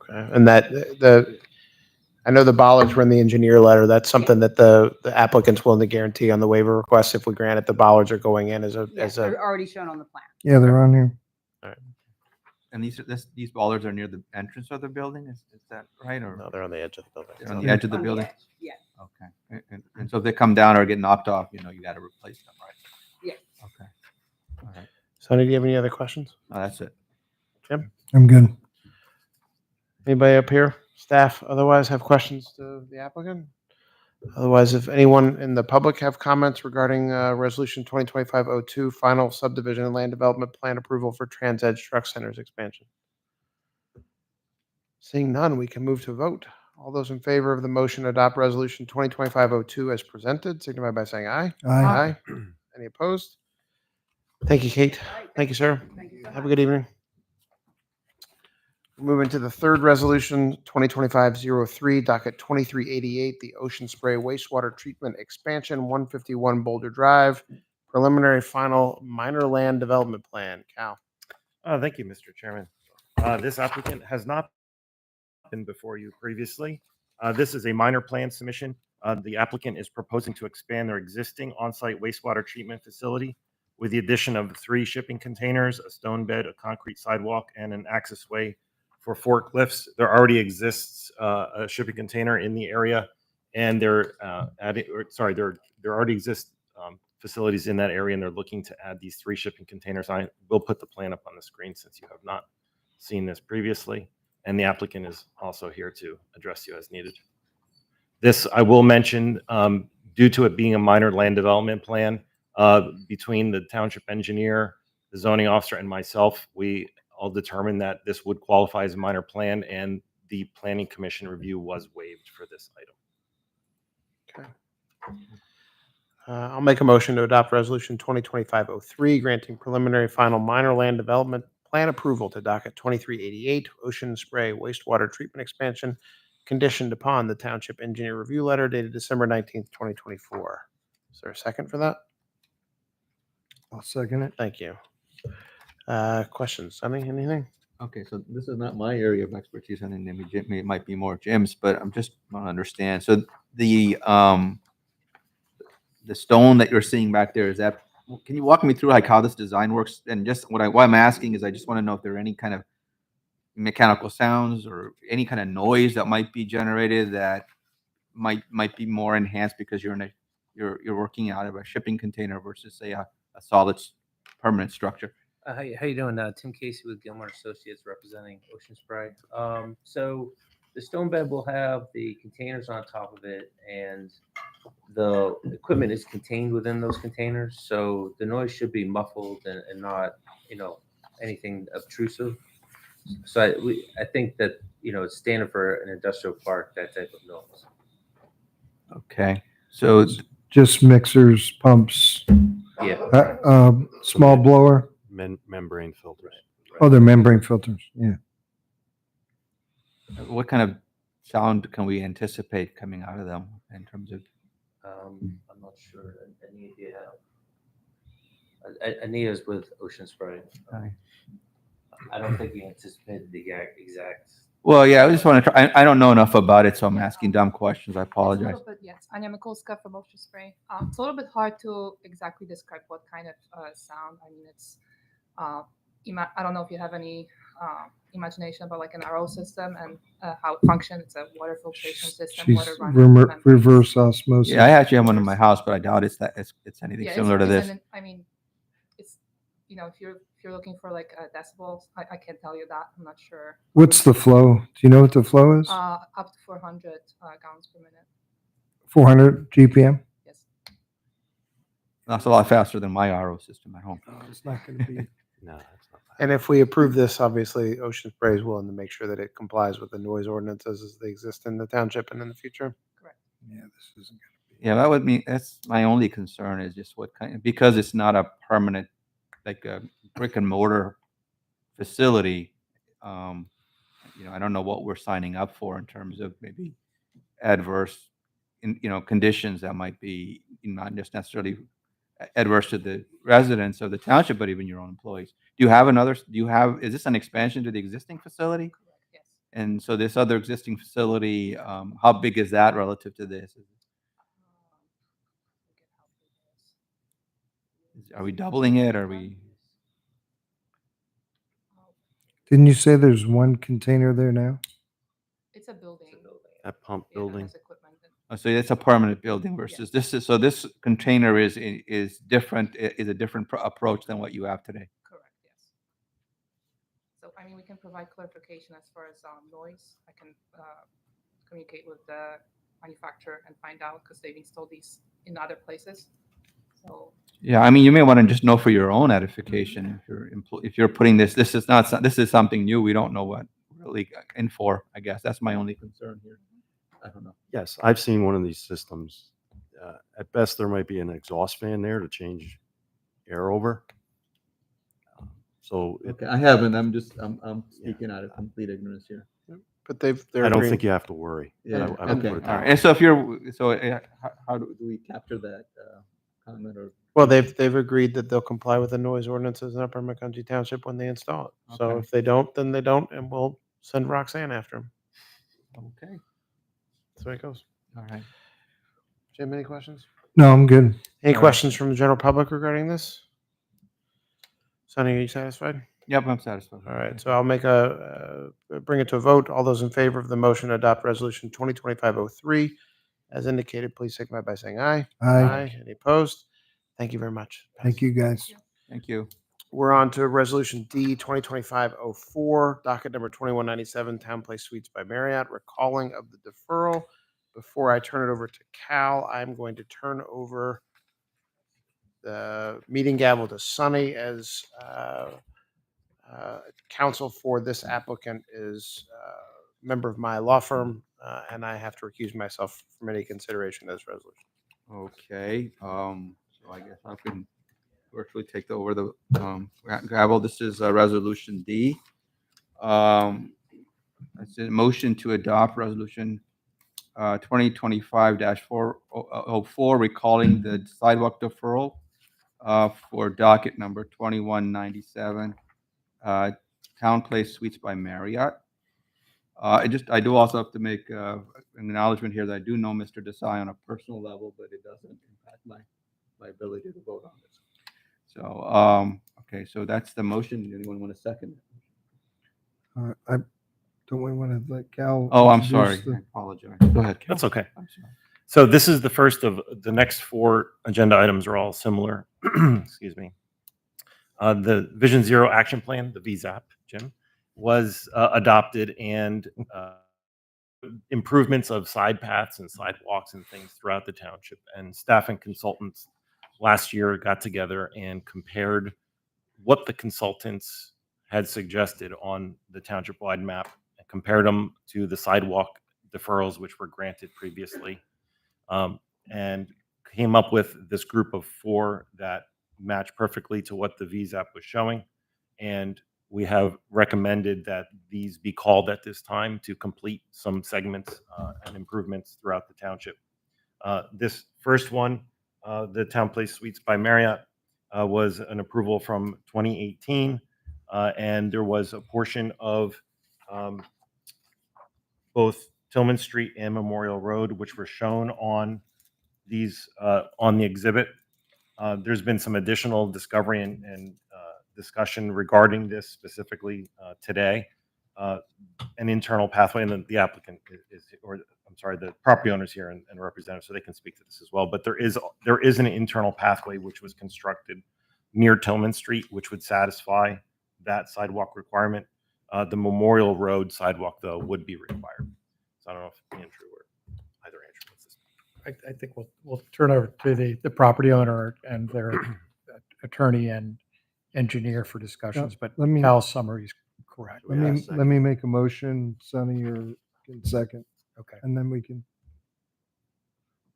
Okay. And that I know the bollards were in the engineer letter. That's something that the applicant's willing to guarantee on the waiver request. If we grant it, the bollards are going in as Yes, a. they're already shown on the plan. Yeah, they're on here. And these bollards are near the entrance of the building, is that right? Or No, they're on the edge of the building. they're on the edge of the On building? edge, yes, Okay. And so if they come down or get knocked off, you got to replace them, right? yes. Okay. All right. Sonny, do you have any other questions? No, that's it. I'm good. Anybody up here, staff, otherwise have questions to the applicant? Otherwise, if anyone in the public have comments regarding Resolution 2025-02, final subdivision and land development plan approval for Trans Edge Truck Centers expansion. Seeing none, we can move to vote. All those in favor of the motion to adopt Resolution 2025-02 as presented, signify by saying aye. Aye. Any opposed? Thank you, Kate. All right, Thank you, sir. Thank you so Have a much. good evening. Moving to the third resolution, 2025-03, docket 2388, the Ocean Spray Wastewater Treatment Expansion, 151 Boulder Drive, preliminary final minor land development plan. Cal. Thank you, Mr. Chairman. This applicant has not been before you previously. This is a minor plan submission. The applicant is proposing to expand their existing on-site wastewater treatment facility with the addition of 3 shipping containers, a stone bed, a concrete sidewalk, and an access way for forklifts. There already exists a shipping container in the area, and there already exist facilities in that area, and they're looking to add these 3 shipping containers. I will put the plan up on the screen since you have not seen this previously, and the applicant is also here to address you as needed. This, I will mention, due to it being a minor land development plan, between the township engineer, the zoning officer, and myself, we all determined that this would qualify as a minor plan, and the planning commission review was waived for this item. Okay. I'll make a motion to adopt Resolution 2025-03, granting preliminary final minor land development plan approval to docket 2388, Ocean Spray Wastewater Treatment Expansion, conditioned upon the township engineer review letter dated December 19th, 2024. Is there a second for that? I'll second it. Thank you. Questions? Sonny, anything? Okay, so this is not my area of expertise, and maybe it might be more Jim's, but I'm just want to understand. So the stone that you're seeing back there, is that can you walk me through like how this design works? And just what I'm asking is I just want to know if there are any kind of mechanical sounds or any kind of noise that might be generated that might be more enhanced because you're working out of a shipping container versus say a solid permanent structure. How you doing? Tim Casey with Gilmore Associates representing Ocean Spray. So the stone bed will have the containers on top of it, and the equipment is contained within those containers. So the noise should be muffled and not, anything obtrusive. So I think that, it's standard for an industrial park, that type of noise. Okay, so Just mixers, pumps, Yeah. small blower. Membrane filters. Oh, they're membrane filters. Yeah. what kind of sound can we anticipate coming out of them in terms of? I'm not sure. Anita's with Ocean Spray. Okay. I don't think we anticipated the exact. Well, yeah, I just want to try. I don't know enough about it, so I'm asking dumb questions. I It's a apologize. little bit, yes. Anya Mikulska from Ocean Spray. It's a little bit hard to exactly describe what kind of sound. I mean, it's, I don't know if you have any imagination about like an RO system and how it functions. It's a water filtration system, She's water running. membranes. reverse osmosis. Yeah, I actually have one in my house, but I doubt it's anything Yeah, similar to this. I mean, it's, if you're looking for like decibels, I can't tell you that. I'm not sure. What's the flow? Do you know what the flow is? Up to 400 gallons per minute. 400 GPM? Yes. That's a lot faster than my RO system at home. It's not going to be. No, that's not. And if we approve this, obviously Ocean Spray is willing to make sure that it complies with the noise ordinances as they exist in the township and in the future. Correct. Yeah, this isn't. Yeah, that would mean that's my only concern is just what kind because it's not a permanent like a brick and mortar facility. I don't know what we're signing up for in terms of maybe adverse, conditions that might be not just necessarily adverse to the residents of the township, but even your own employees. Is this an expansion to the existing facility? Correct. Yes. And so this other existing facility, how big is that relative to this? Are we doubling it? Are we? Didn't you say there's one container there now? It's a building. That pump Yeah, building. has equipment. So it's a permanent building versus this container is different, is a different approach than what you have today. Correct, yes. So, I mean, we can provide clarification as far as noise. I can communicate with the manufacturer and find out because they've installed these in other places. So, Yeah, I mean, you may want to just know for your own edification if you're putting this is something new. We don't know what really in for. I guess that's my only concern here. I don't know. Yes, I've seen one of these systems. At best, there might be an exhaust fan there to change air over. So Okay, I haven't. I'm speaking out of complete ignorance here. But they're I don't agreeing- think you have to worry. Yeah. I would Okay. put it All that right. way. And so how do we capture that comment or? Well, they've agreed that they'll comply with the noise ordinances in Upper Macungie Township when they install it. So Okay. if they don't, then they don't, and we'll send Roxanne after them. Okay. That's the way it goes. All right. Jim, any questions? No, I'm good. Any All right. questions from the general public regarding this? Sonny, are you satisfied? Yep, I'm satisfied. All right, so I'll bring it to a vote. All those in favor of the motion to adopt resolution 2025-03, as indicated, please signify by saying aye. Aye. Any opposed? Thank you very much. Thank you, guys. Thank you. We're on to resolution D 2025-04, docket number 2197, Town Place Suites by Marriott, recalling of the deferral. Before I turn it over to Cal, I'm going to turn over the meeting gavel to Sonny as counsel for this applicant is a member of my law firm, and I have to recuse myself from any consideration of this resolution. Okay, so I guess I can virtually take over the gavel. This is resolution D. It's a motion to adopt resolution 2025-404, recalling the sidewalk deferral for docket number 2197, Town Place Suites by Marriott. I do also have to make an acknowledgement here that I do know Mr. Desai on a personal level, but it doesn't impact my ability to vote on this. So, okay, so that's the motion. Anyone want a second? I don't we want to let Cal? Oh, I'm sorry. introduce I the- apologize. Go ahead. Cal. That's okay. I'm sorry. So this is the first of the next 4 agenda items are all similar. Excuse me. The Vision Zero Action Plan, the VZAP, Jim, was adopted, and improvements of side paths and sidewalks and things throughout the township. And staff and consultants last year got together and compared what the consultants had suggested on the township-wide map and compared them to the sidewalk deferrals which were granted previously, and came up with this group of 4 that match perfectly to what the VZAP was showing. And we have recommended that these be called at this time to complete some segments and improvements throughout the township. This first one, the Town Place Suites by Marriott, was an approval from 2018, and there was a portion of both Tillman Street and Memorial Road which were shown on these on the exhibit. There's been some additional discovery and discussion regarding this specifically today. An internal pathway, and the applicant is, or I'm sorry, the property owners here and representative, so they can speak to this as well. But there is an internal pathway which was constructed near Tillman Street, which would satisfy that sidewalk requirement. The Memorial Road sidewalk, though, would be required. So I don't know if Andrew or either Andrew wants this. I think we'll turn over to the property owner and their attorney and engineer for discussions, but let me- Cal's summary is correct. Let me make a motion, Sonny, or can second, Okay. and then we can.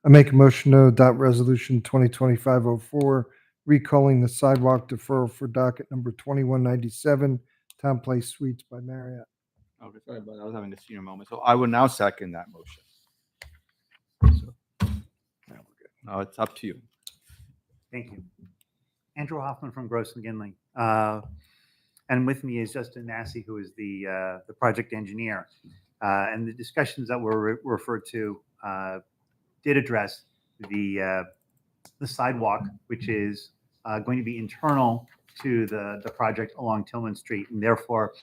I make a motion to adopt resolution 2025-04, recalling the sidewalk deferral for docket number 2197, Town Place Suites by Marriott. Okay, sorry, but I was having a senior moment. So I will now second that motion. So, now we're good. Now it's up to you. Thank you. Andrew Hoffman from Gross McGinley. And with me is Justin Massey, who is the project engineer. And the discussions that were referred to did address the sidewalk, which is going to be internal to the project along Tillman Street, and therefore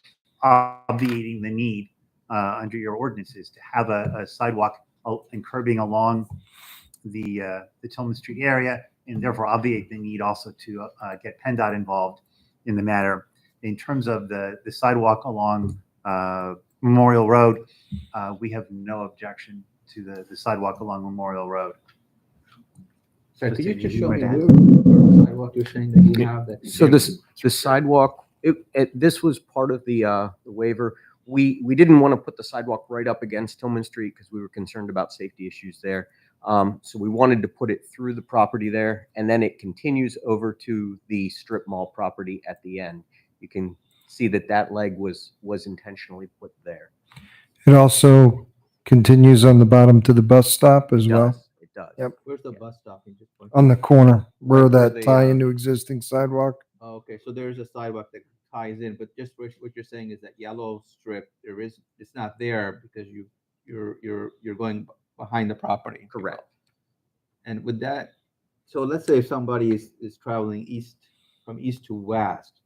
obviating the need under your ordinances to have a sidewalk and curbing along the Tillman Street area, and therefore obviate the need also to get PennDOT involved in the matter. In terms of the sidewalk along Memorial Road, we have no objection to the sidewalk along Memorial Road. Sorry, could you Justin, just you show me might add. the sidewalk you're saying that you have? That So the sidewalk, this was part of the waiver. We didn't want to put the sidewalk right up against Tillman Street because we were concerned about safety issues there. So we wanted to put it through the property there, and then it continues over to the strip mall property at the end. You can see that leg was intentionally put there. It also continues on the bottom to the bus stop as well, It does. Yep. Where's the bus stop? You just point- on the corner where Right where that they, tie into existing sidewalk. Oh, okay, so there's a sidewalk that ties in, but just what you're saying is that yellow strip, it's not there because you're going behind the property. Correct. And with that, so let's say if somebody is traveling from east to west,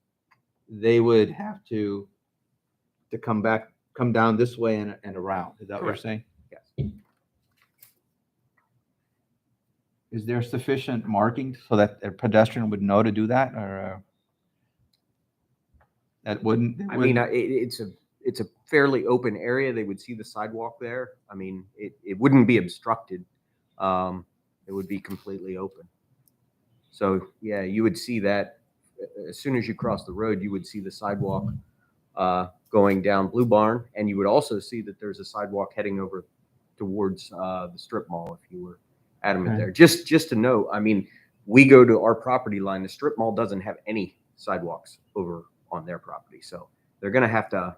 they would have to come down this way and around. Is that what you're Correct. saying? Yes. Is there sufficient marking so that a pedestrian would know to do that, or that wouldn't? I mean, it's a fairly open area. They would see the sidewalk there. I mean, it wouldn't be obstructed. It would be completely open. So yeah, you would see that as soon as you cross the road, you would see the sidewalk going down Blue Barn, and you would also see that there's a sidewalk heading over towards the strip mall if you were adamant Okay. there. Just to note, I mean, we go to our property line. The strip mall doesn't have any sidewalks over on their property, so they're going to have to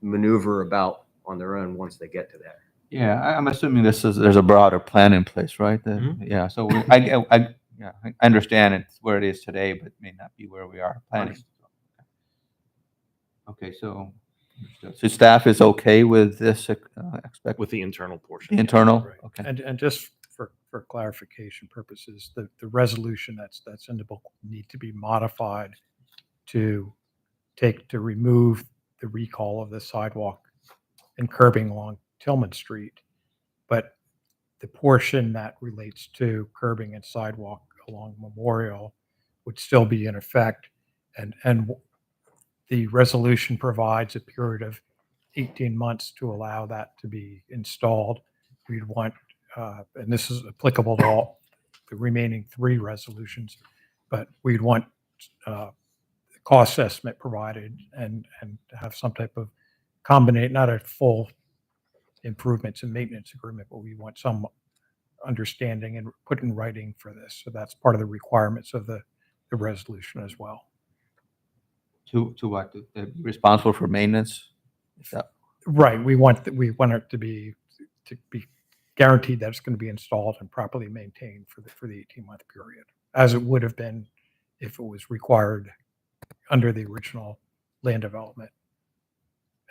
maneuver about on their own once they get to there. Yeah, I'm assuming there's a broader plan in place, right? Yeah, so I understand it's where it is today, but may not be where we are planning. Okay, so staff is okay with this, expect With the internal portion. the internal? Right. Okay. And just for for clarification purposes, the resolution that's in the book need to be modified to remove the recall of the sidewalk and curbing along Tillman Street. But the portion that relates to curbing and sidewalk along Memorial would still be in effect. And the resolution provides a period of 18 months to allow that to be installed. We'd want, and this is applicable to all the remaining 3 resolutions, but we'd want cost estimate provided and have some type of not a full improvements and maintenance agreement, but we want some understanding and put in writing for this. So that's part of the requirements of the resolution as well. To what? To be responsible for maintenance? Is that- Right. We want it to be guaranteed that it's going to be installed and properly maintained for the 18-month period, as it would have been if it was required under the original land development.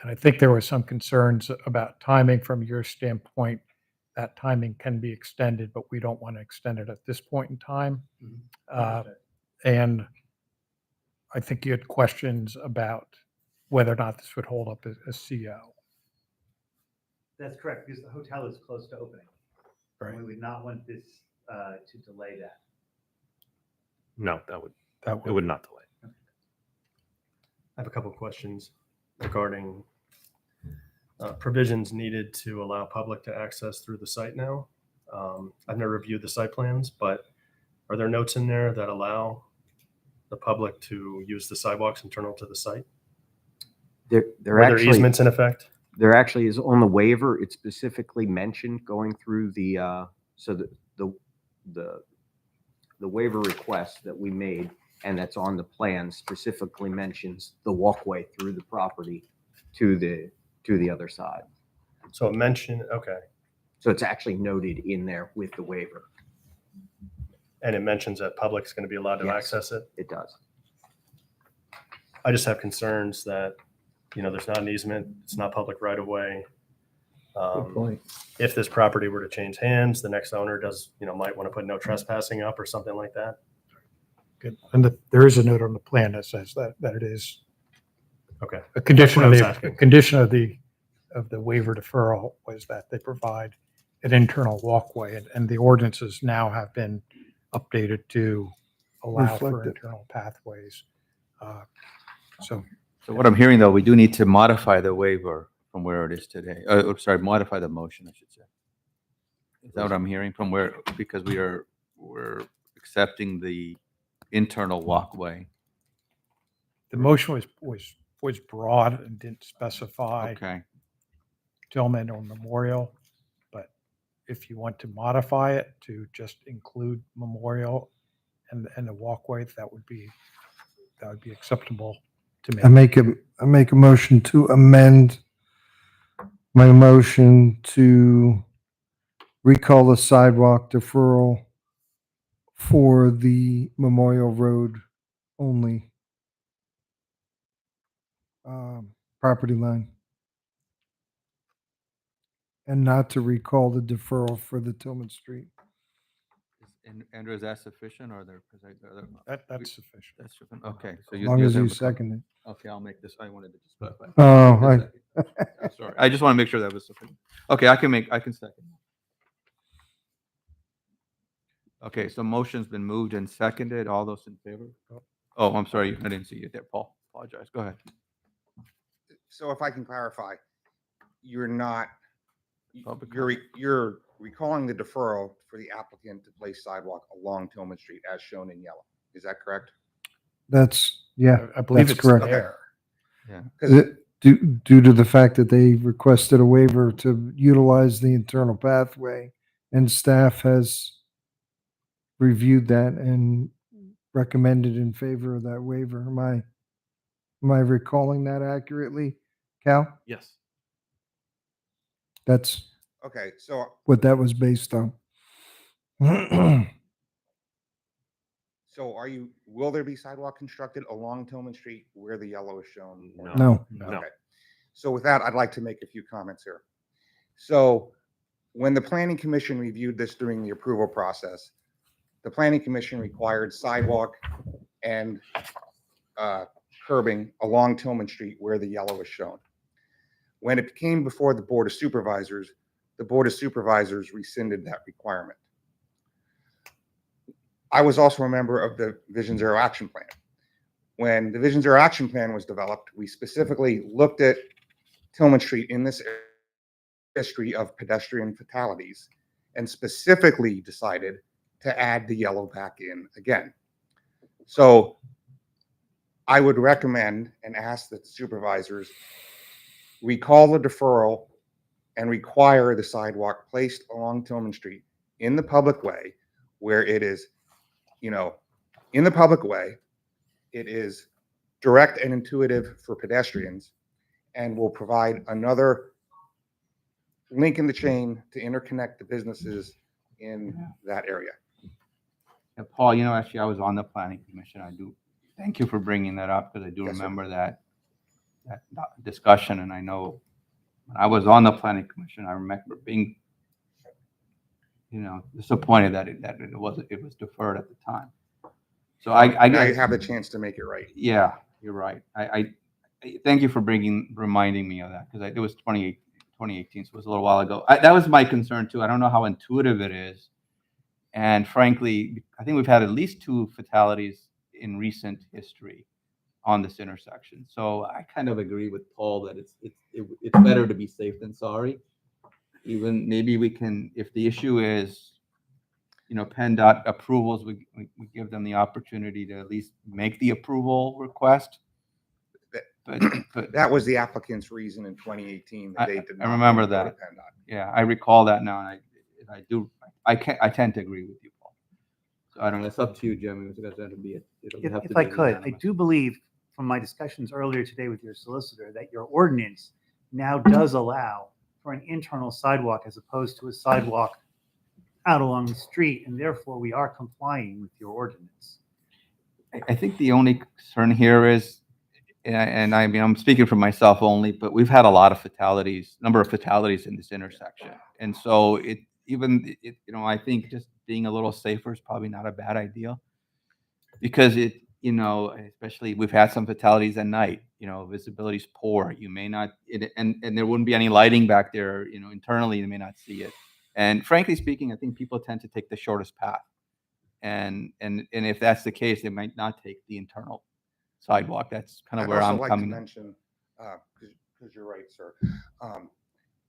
And I think there were some concerns about timing from your standpoint. That timing can be extended, but we don't want to extend it at this point in time. And I think you had questions about whether or not this would hold up as CO. That's correct, because the hotel is close to opening. Right. We would not want this to delay that. No, it would not delay. I have a couple of questions regarding provisions needed to allow public to access through the site now. I've never reviewed the site plans, but are there notes in there that allow the public to use the sidewalks internal to the site? There Are there actually easements in effect? there actually is on the waiver. It's specifically mentioned going through the the waiver request that we made, and that's on the plan, specifically mentions the walkway through the property to the other side. So it mentioned, okay. So it's actually noted in there with the waiver. And it mentions that public's going to be allowed to Yes. access it? It does. I just have concerns that, there's not an easement, it's not public right of way. Good point. If this property were to change hands, the next owner might want to put no trespassing up or something like that. Good. And there is a note on the plan that says that it is Okay. a condition of That's what I was the asking. condition of the waiver deferral was that they provide an internal walkway, and the ordinances now have been updated to allow for Reflect it. internal pathways. So So what I'm hearing, though, we do need to modify the waiver from where it is today. Modify the motion, I should say. Is that what I'm hearing from where, because we're accepting the internal walkway? the motion was broad and didn't specify Okay. Tillman or Memorial, but if you want to modify it to just include Memorial and the walkway, that would be acceptable to me. I make a motion to amend my motion to recall the sidewalk deferral for the Memorial Road only property line. And not to recall the deferral for the Tillman Street. And Andrew, is that sufficient or there? That's sufficient. That's sufficient. Okay. So As long as have you a comment. second it. Okay, I'll make this. I wanted to just clarify. Oh, I'm sorry. I just want to make sure that was sufficient. Okay, I can second. Okay, so motion's been moved and seconded. All those in favor? Oh, I'm sorry. I didn't see you there, Paul. Apologize. Go ahead. So if I can clarify, you're not, Public you're recalling the deferral for the applicant to place sidewalk along Tillman Street as shown in yellow. Is that correct? Yeah, I believe that's it's correct. there. Yeah. Due to the fact that they requested a waiver to utilize the internal pathway, and staff has reviewed that and recommended in favor of that waiver. Am I recalling that accurately, Cal? Yes. That's Okay, so what that was based on. will there be sidewalk constructed along Tillman Street where the yellow is shown? No. No. Okay. So with that, I'd like to make a few comments here. So When the planning commission reviewed this during the approval process, the planning commission required sidewalk and curbing along Tillman Street where the yellow is shown. When it came before the Board of Supervisors, the Board of Supervisors rescinded that requirement. I was also a member of the Vision Zero Action Plan. When the Vision Zero Action Plan was developed, we specifically looked at Tillman Street in this history of pedestrian fatalities and specifically decided to add the yellow back in again. So I would recommend and ask that the supervisors recall the deferral and require the sidewalk placed along Tillman Street in the public way where it is, in the public way, it is direct and intuitive for pedestrians and will provide another link in the chain to interconnect the businesses in that area. Yeah, Paul, actually, I was on the planning commission. I do thank you for bringing that up because I do Yes, sir. remember that discussion, and I know when I was on the planning commission, I remember being, disappointed that it was deferred at the time. So I Now you have the chance to make it right. Yeah, you're right. I thank you for reminding me of that because it was 2018, so it was a little while ago. That was my concern too. I don't know how intuitive it is, and frankly, I think we've had at least 2 fatalities in recent history on this intersection. So I kind of agree with Paul that it's better to be safe than sorry. Even maybe we can, if the issue is, PennDOT approvals, we give them the opportunity to at least make the approval request. But That was the applicant's reason in 2018 that they did not. I remember want to go that. to PennDOT. Yeah, I recall that now, and I tend to agree with you, Paul. So I don't know. It's up to you, Jimmy. It'll have to be If I could, I do believe from my discussions earlier today with your solicitor that your ordinance now does allow for an internal sidewalk as opposed to a sidewalk out along the street, and therefore we are complying with your ordinance. I think the only concern here is, and I mean, I'm speaking for myself only, but we've had a lot of number of fatalities in this intersection. And so I think just being a little safer is probably not a bad idea because especially we've had some fatalities at night, visibility is poor. You may not, and there wouldn't be any lighting back there, internally, you may not see it. And frankly speaking, I think people tend to take the shortest path. And if that's the case, they might not take the internal sidewalk. That's kind of where I'm coming. I'd also like to mention, because you're right, sir.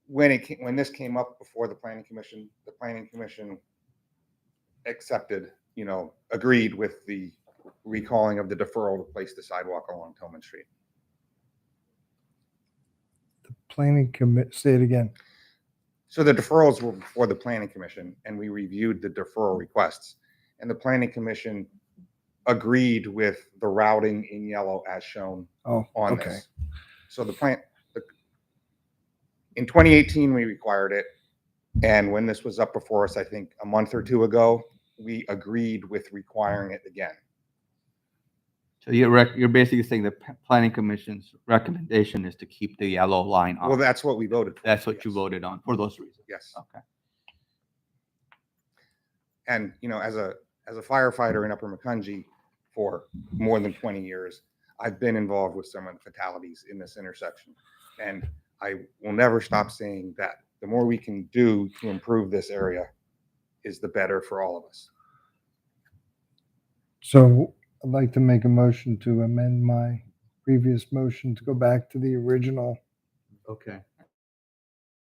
When this came up before the planning commission accepted, agreed with the recalling of the deferral to place the sidewalk along Tillman Street. Say it again. So the deferrals were before the planning commission, and we reviewed the deferral requests, and the planning commission agreed with the routing in yellow as shown on this. So in 2018, we required it. And when this was up before us, I think a month or 2 ago, we agreed with requiring it again. So you're basically saying the planning commission's recommendation is to keep the yellow line on. Well, that's what we voted for. That's what you voted on for those reasons. Yes. Okay. And, as a firefighter in Upper Macungie for more than 20 years, I've been involved with some of the fatalities in this intersection. And I will never stop saying that the more we can do to improve this area is the better for all of us. So I'd like to make a motion to amend my previous motion to go back to the original. Okay.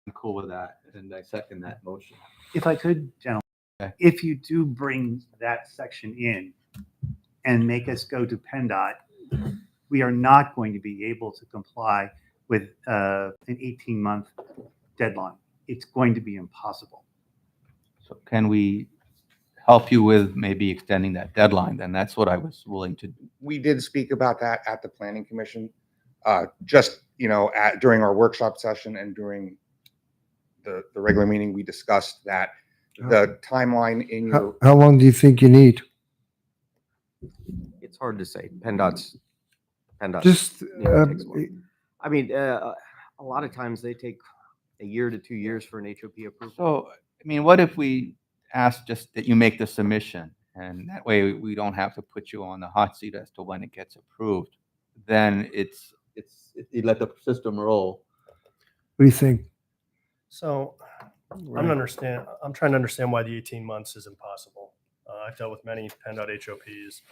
I'm cool with that, and I second that motion. If I could, gentlemen, Okay. if you do bring that section in and make us go to PennDOT, we are not going to be able to comply with an 18-month deadline. It's going to be impossible. So can we help you with maybe extending that deadline? Then that's what I was willing to do. We did speak about that at the planning commission, during our workshop session and during the regular meeting, we discussed that the timeline in your. How long do you think you need? It's hard to say. PennDOT's. Just, takes more. I mean, a lot of times they take a year to 2 years for an HOP approval? So, I mean, what if we ask just that you make the submission, and that way we don't have to put you on the hot seat as to when it gets approved? Then you let the system roll. What do you think? So I'm trying to understand why the 18 months is impossible. I've dealt with many PennDOT HOPs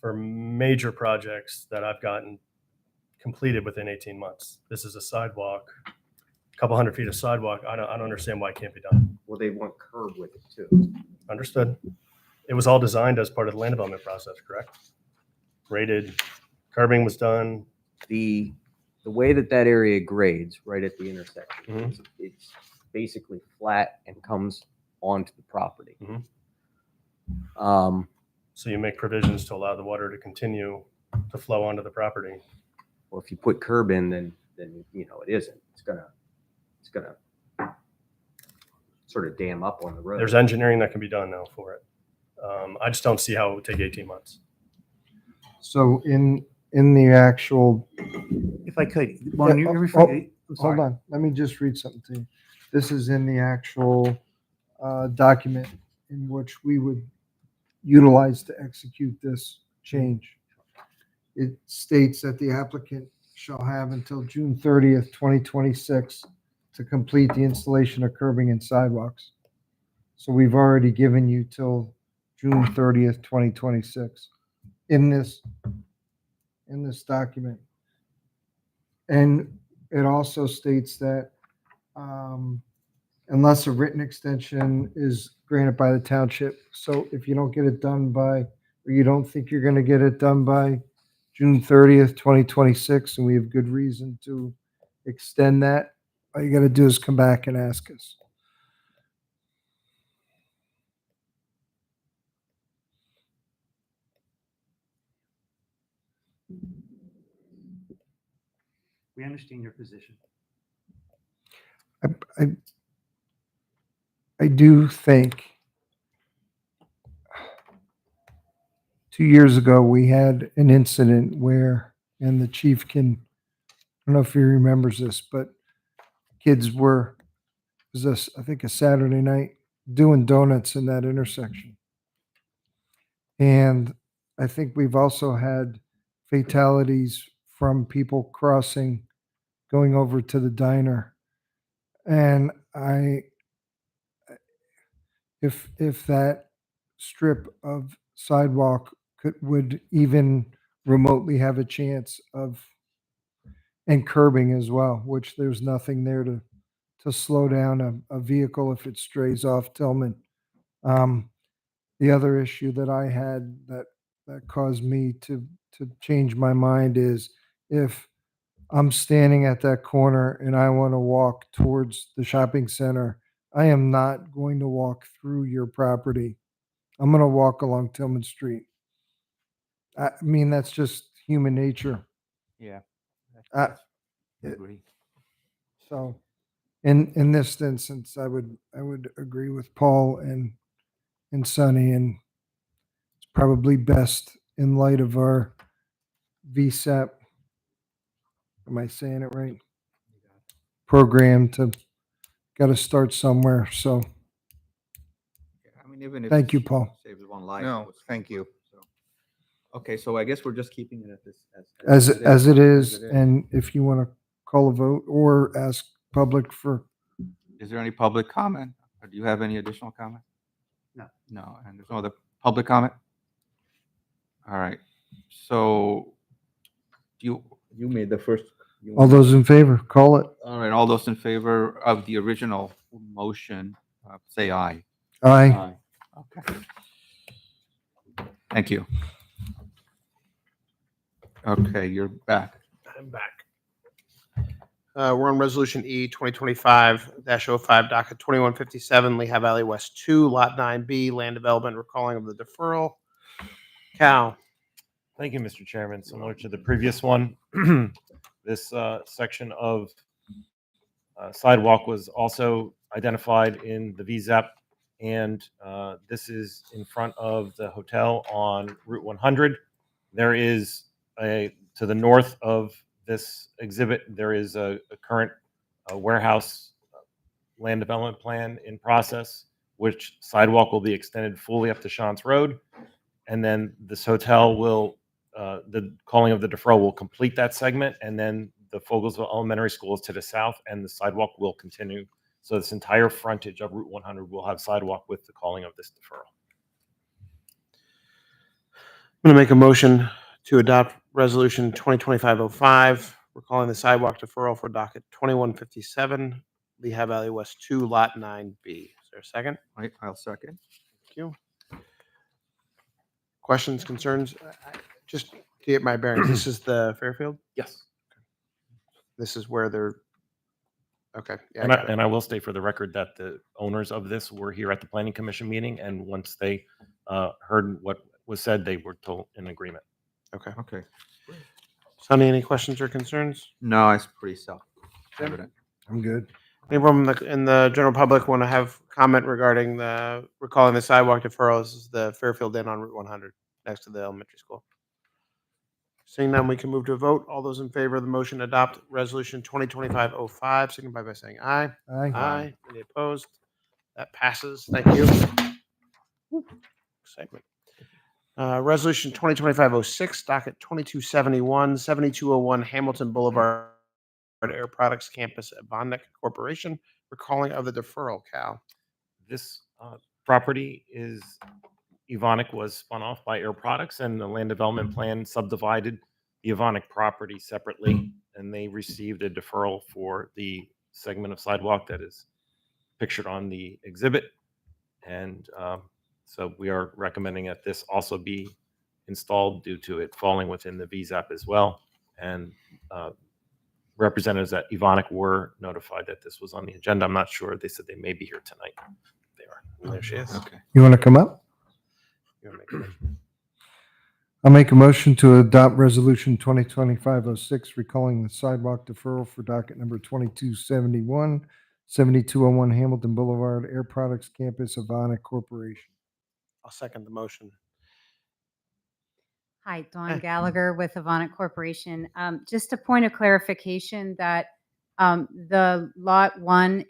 for major projects that I've gotten completed within 18 months. This is a sidewalk, a couple hundred feet of sidewalk. I don't understand why it can't be done. Well, they want curb with it too. Understood. It was all designed as part of the land development process, correct? Rated, curbing was done. The way that area grades right at the intersection, Mhm. it's basically flat and comes onto the property. Mhm. Um, So you make provisions to allow the water to continue to flow onto the property. well, if you put curb in, then you know it isn't. It's gonna sort of dam up on the road. There's engineering that can be done now for it. I just don't see how it would take 18 months. So in the actual, If I could, Yeah, Warren, you're referring, I'm sorry. hold on, let me just read something to you. This is in the actual document in which we would utilize to execute this change. It states that the applicant shall have until June 30th, 2026 to complete the installation of curbing and sidewalks. So we've already given you till June 30th, 2026 in this document. And it also states that unless a written extension is granted by the township, so if you don't get it done by, or you don't think you're going to get it done by June 30th, 2026, and we have good reason to extend that, all you got to do is come back and ask us. We understand your position. I do think 2 years ago, we had an incident where, and the chief can, I don't know if he remembers this, but kids were, it was I think a Saturday night, doing donuts in that intersection. And I think we've also had fatalities from people crossing, going over to the diner. And if that strip of sidewalk would even remotely have a chance of, and curbing as well, which there's nothing there to slow down a vehicle if it strays off Tillman. The other issue that I had that caused me to change my mind is if I'm standing at that corner and I want to walk towards the shopping center, I am not going to walk through your property. I'm going to walk along Tillman Street. I mean, that's just human nature. Yeah. I Agree. So in this instance, I would agree with Paul and Sonny, and it's probably best in light of our VSAP. Am I saying it right? Program to got to start somewhere. So I mean, even if thank you, it Paul. saves one life. No, what's- thank you. so- Okay, so I guess we're just keeping it at this. As it is, as it is. and if you want to call a vote or ask public for, Is there any public comment? Or do you have any additional comment? No. No, and there's no other public comment? All right, so you made the first. all those in favor, call it. All right, all those in favor of the original motion, say aye. Aye. Okay. Thank you. Okay, you're back. I'm back. We're on Resolution E 2025-05, docket 2157, Lehigh Valley West 2, Lot 9B, land development, recalling of the deferral. Cal. Thank you, Mr. Chairman. Similar to the previous one, this section of sidewalk was also identified in the VZAP, and this is in front of the hotel on Route 100. There is to the north of this exhibit, there is a current warehouse land development plan in process, which sidewalk will be extended fully up to Shantz Road. And then this hotel will, the calling of the deferral will complete that segment. And then the Fogelsville Elementary School is to the south and the sidewalk will continue. So this entire frontage of Route 100 will have sidewalk with the calling of this deferral. I'm going to make a motion to adopt Resolution 2025-05. We're calling the sidewalk deferral for docket 2157, Lehigh Valley West 2, Lot 9B. Is there a second? I'll second. Thank you. Questions, concerns? Just to get my bearings, this is the Fairfield? Yes. This is where they're, okay. Yeah, And I got it. and I will state for the record that the owners of this were here at the Planning Commission meeting, and once they heard what was said, they were told in agreement. Okay. Okay. Sonny, any questions or concerns? No, it's pretty self-evident. I'm good. Anyone in the general public want to have comment regarding we're calling the sidewalk deferral? This is the Fairfield Inn on Route 100 next to the elementary school. Seeing none, we can move to a vote. All those in favor of the motion to adopt Resolution 2025-05, signify by saying aye. Aye. Aye. Any opposed? That passes. Thank you. Excitement. Resolution 2025-06, docket 2271, 7201 Hamilton Boulevard Air Products Campus at Vonnegut Corporation. Recalling of the deferral, Cal. This property is, Evonik was spun off by Air Products, and the land development plan subdivided the Evonik property separately, and they received a deferral for the segment of sidewalk that is pictured on the exhibit. And so we are recommending that this also be installed due to it falling within the VZAP as well. And representatives at Evonik were notified that this was on the agenda. I'm not sure. They said they may be here tonight. They are. And there she is. Okay. You want to come up? You wanna make a motion? I'll make a motion to adopt Resolution 2025-06, recalling the sidewalk deferral for docket number 2271, 7201 Hamilton Boulevard, Air Products Campus, Havana Corporation. I'll second the motion. Hi, Dawn Gallagher with Avant Corporation. Just a point of clarification that the Lot 1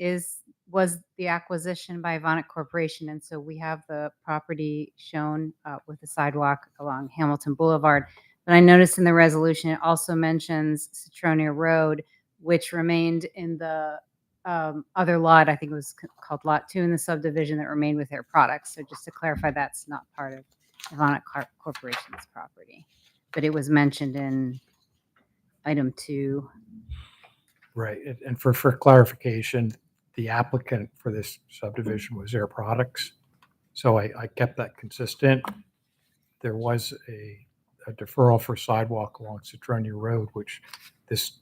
was the acquisition by Avant Corporation, and so we have the property shown with the sidewalk along Hamilton Boulevard. But I noticed in the resolution it also mentions Citronia Road, which remained in the other lot. I think it was called Lot 2 in the subdivision that remained with Air Products. So just to clarify, that's not part of Avant Corporation's property, but it was mentioned in item 2. Right. And for clarification, the applicant for this subdivision was Air Products. So I kept that consistent. There was a deferral for sidewalk along Citronia Road, which this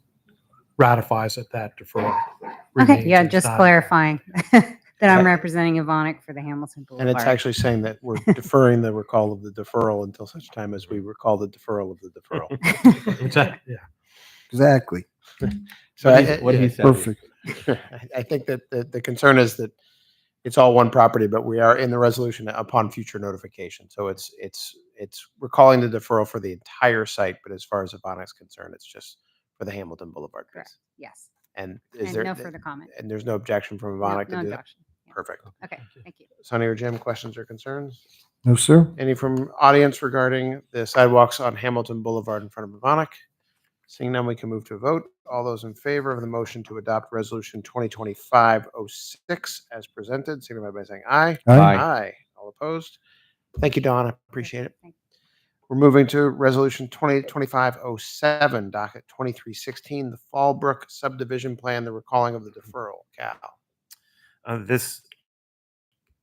ratifies that deferral. Okay, remains. yeah, It's just not- clarifying that I'm representing Evonik for the Hamilton And Boulevard. it's actually saying that we're deferring the recall of the deferral until such time as we recall the deferral of the deferral. Yeah. Exactly. So What he said. Perfect. I think that the concern is that it's all one property, but we are in the resolution upon future notification. So it's recalling the deferral for the entire site, but as far as Evonik's concerned, it's just for the Hamilton Boulevard piece. Correct. Yes. And And no further comment. And there's no objection from No, Evonik no to do that? objection. Yeah. Perfect. Okay, thank you. Sonny or Jim, questions or concerns? No, sir. Any from audience regarding the sidewalks on Hamilton Boulevard in front of Evonik? Seeing none, we can move to a vote. All those in favor of the motion to adopt Resolution 2025-06 as presented, signify by saying aye. Aye. Aye. All opposed? Thank you, Don. I appreciate it. Thank We're moving to Resolution 2025-07, docket 2316, the Fallbrook subdivision plan, the recalling of the deferral. Cal. This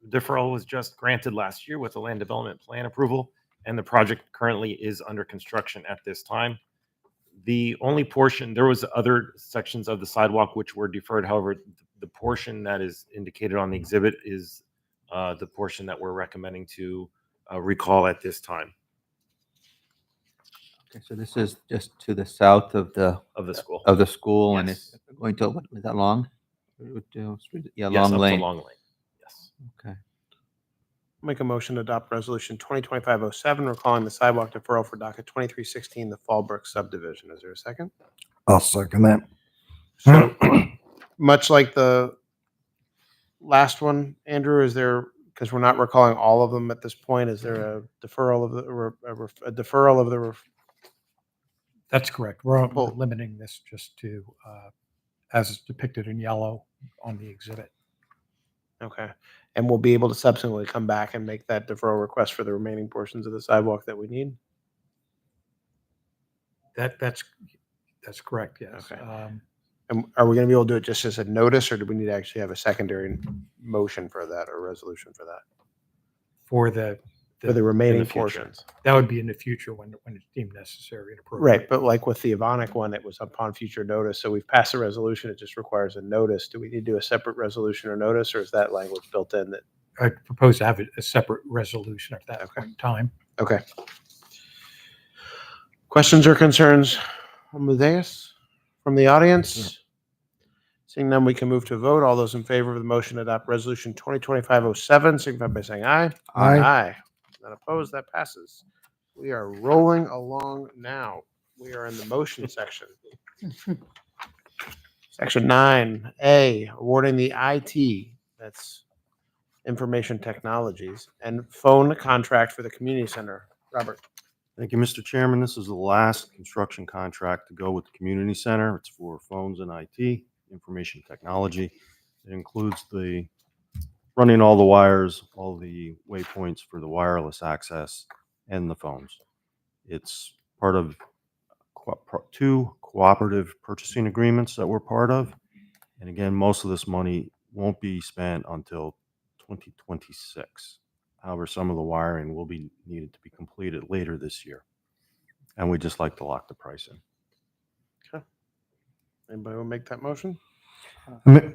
deferral was just granted last year with a land development plan approval, and the project currently is under construction at this time. The only portion, there was other sections of the sidewalk which were deferred. However, the portion that is indicated on the exhibit is the portion that we're recommending to recall at this time Okay, so this is just to the south of the school. and Yes. it's going to, what is that long? Yeah, Yes, Long up to Lane. Long Lane. Yes. Okay. Make a motion to adopt Resolution 2025-07, recalling the sidewalk deferral for docket 2316, the Fallbrook subdivision. Is there a second? I'll second that. So much like the last one, Andrew, is there, because we're not recalling all of them at this point, is there a deferral of the, or a deferral of the, That's correct. We're Well- limiting this just to, as depicted in yellow on the exhibit. okay. And we'll be able to subsequently come back and make that deferral request for the remaining portions of the sidewalk that we need? That's correct, yes. Okay. And are we going to be able to do it just as a notice, or do we need to actually have a secondary motion for that or resolution for that? For the, For the remaining future. portions? that would be in the future when it's deemed necessary and appropriate. Right, but like with the Avonic one, it was upon future notice, so we've passed a resolution, it just requires a notice. Do we need to do a separate resolution or notice, or is that language built in that? I propose to have a separate resolution at that point in time. Okay. Questions or concerns on the dais from the audience? Seeing none, we can move to a vote. All those in favor of the motion to adopt resolution 2025-07, signify by saying aye. Aye. Aye. None opposed, that passes. We are rolling along now. We are in the motion section. Section 9A, awarding the IT, that's information technologies, and phone contract for the community center. Robert. Thank you, Mr. Chairman. This is the last construction contract to go with the community center. It's for phones and IT, information technology. It includes the running all the wires, all the waypoints for the wireless access and the phones. It's part of two cooperative purchasing agreements that we're part of. And again, most of this money won't be spent until 2026. However, some of the wiring will be needed to be completed later this year. And we'd just like to lock the price in. Okay. Anybody will make that motion? Go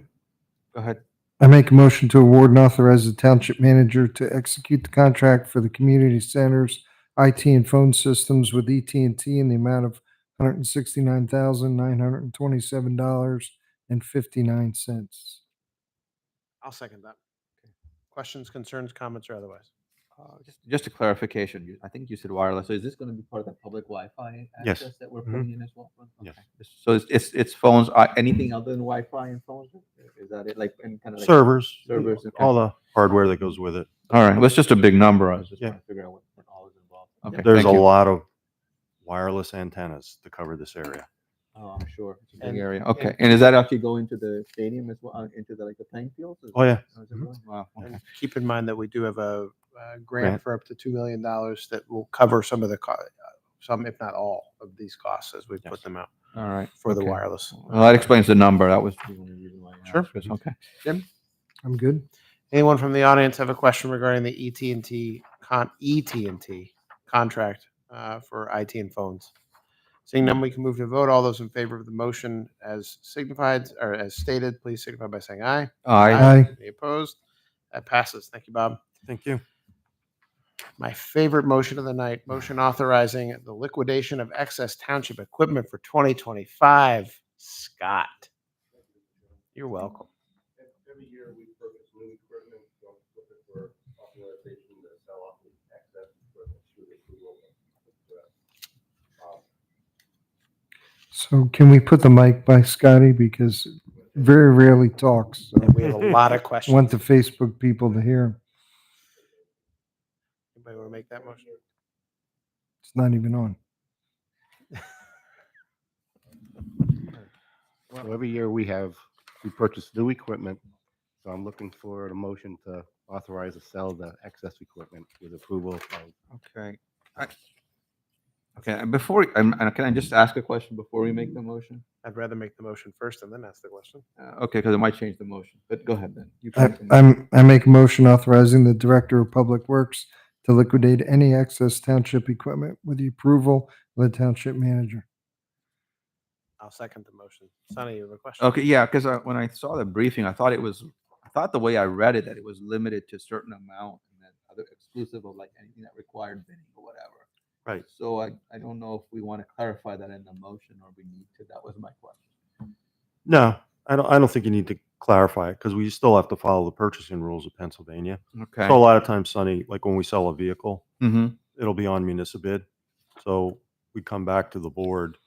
ahead. I make a motion to award and authorize the township manager to execute the contract for the community centers, IT and phone systems with AT&T in the amount of $169,927.59. I'll second that. Questions, concerns, comments, or otherwise? Just a clarification, I think you said wireless, so is this going to be part of the public Wi-Fi Yes. access that we're Mhm. putting in as well? Yes. Okay. So it's phones, anything other than Wi-Fi and phones? Is that it, like, any kind of like Servers, servers? Okay. all the hardware that goes with it. All right, well, it's just a big number, I was just Yeah. trying to figure out what all is involved. Okay, There's thank a you. lot of wireless antennas to cover this area. Oh, I'm sure, it's a big And- area, okay, and does that actually go into the stadium as well, into the, like, the playing fields? Oh, yeah. Oh, is it really? Wow, okay. And keep in mind that we do have a grant Grant. for up to $2 million that will cover some of the, some, if not all, of these costs as we put Yes. them out All right. for the okay. wireless. Well, that explains the number, that was the only reason why I Sure. asked, 'cause- okay. Jim? I'm good. Anyone from the audience have a question regarding the ET&T contract for IT and phones? Seeing none, we can move to vote. All those in favor of the motion as signified or as stated, please signify by saying aye. Aye. Any opposed? That passes. Thank you, Bob. Thank you. My favorite motion of the night, motion authorizing the liquidation of excess township equipment for 2025. Scott. You're welcome. Every year we purchase new equipment, looking for authorization to sell off the excess equipment through the approval. So can we put the mic by Scotty because very rarely talks. So And we have a lot of I questions. want the Facebook people to hear him. Anybody want to make that motion? It's not even on. So every year we purchase new equipment. So I'm looking for a motion to authorize to sell the excess equipment with approval of. Okay. Okay, and before, and can I just ask a question before we make the motion? I'd rather make the motion first and then ask the question. Okay, because it might change the motion, but go ahead then. You can make the motion. I make a motion authorizing the Director of Public Works to liquidate any excess township equipment with the approval of the township manager. I'll second the motion. Sonny, you have a question? Okay, yeah, because when I saw the briefing, I thought the way I read it, that it was limited to a certain amount and then other exclusive of like anything that required bidding or whatever. Right. So I don't know if we want to clarify that in the motion or we need to. That was my question. No, I don't think you need to clarify it because we still have to follow the purchasing rules of Pennsylvania. Okay. So a lot of times, Sonny, like when we sell a vehicle, Mm-hmm. it'll be on municipal bid. So we come back to the board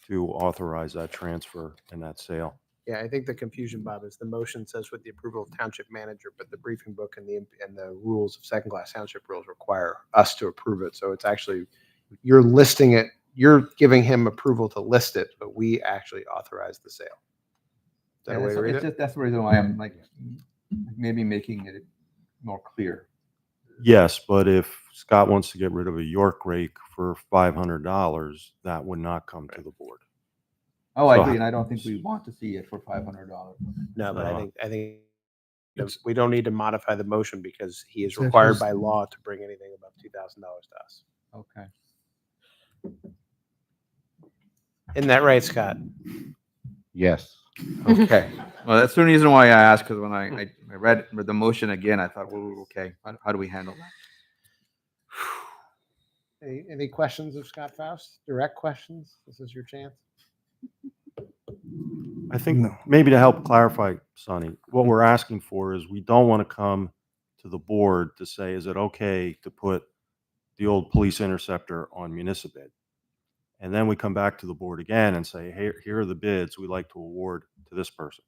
to authorize that transfer and that sale. Yeah, I think the confusion, Bob, is the motion says with the approval of township manager, but the briefing book and the rules of second class township rules require us to approve it. So it's actually, you're listing it, you're giving him approval to list it, but we actually authorize the sale. Is that a way to read it? That's the reason why I'm like, maybe making it more clear. Yes, but if Scott wants to get rid of a York rake for $500, that would not come to the board. Oh, I So- agree, and I don't think we want to see it for $500. No, but No. I think we don't need to modify the motion because he is So required just- by law to bring anything above $2,000 to us. Okay. Isn't that right, Scott? Yes. Okay. Well, that's the reason why I asked, because when I read the motion again, I thought, well, okay, how do we handle that? Any questions of Scott Faust? Direct questions? This is your chance. I think maybe to help clarify, Sonny, what we're asking for is we don't want to come to the board to say, is it okay to put the old police interceptor on municipal bid? And then we come back to the board again and say, hey, here are the bids we'd like to award to this person.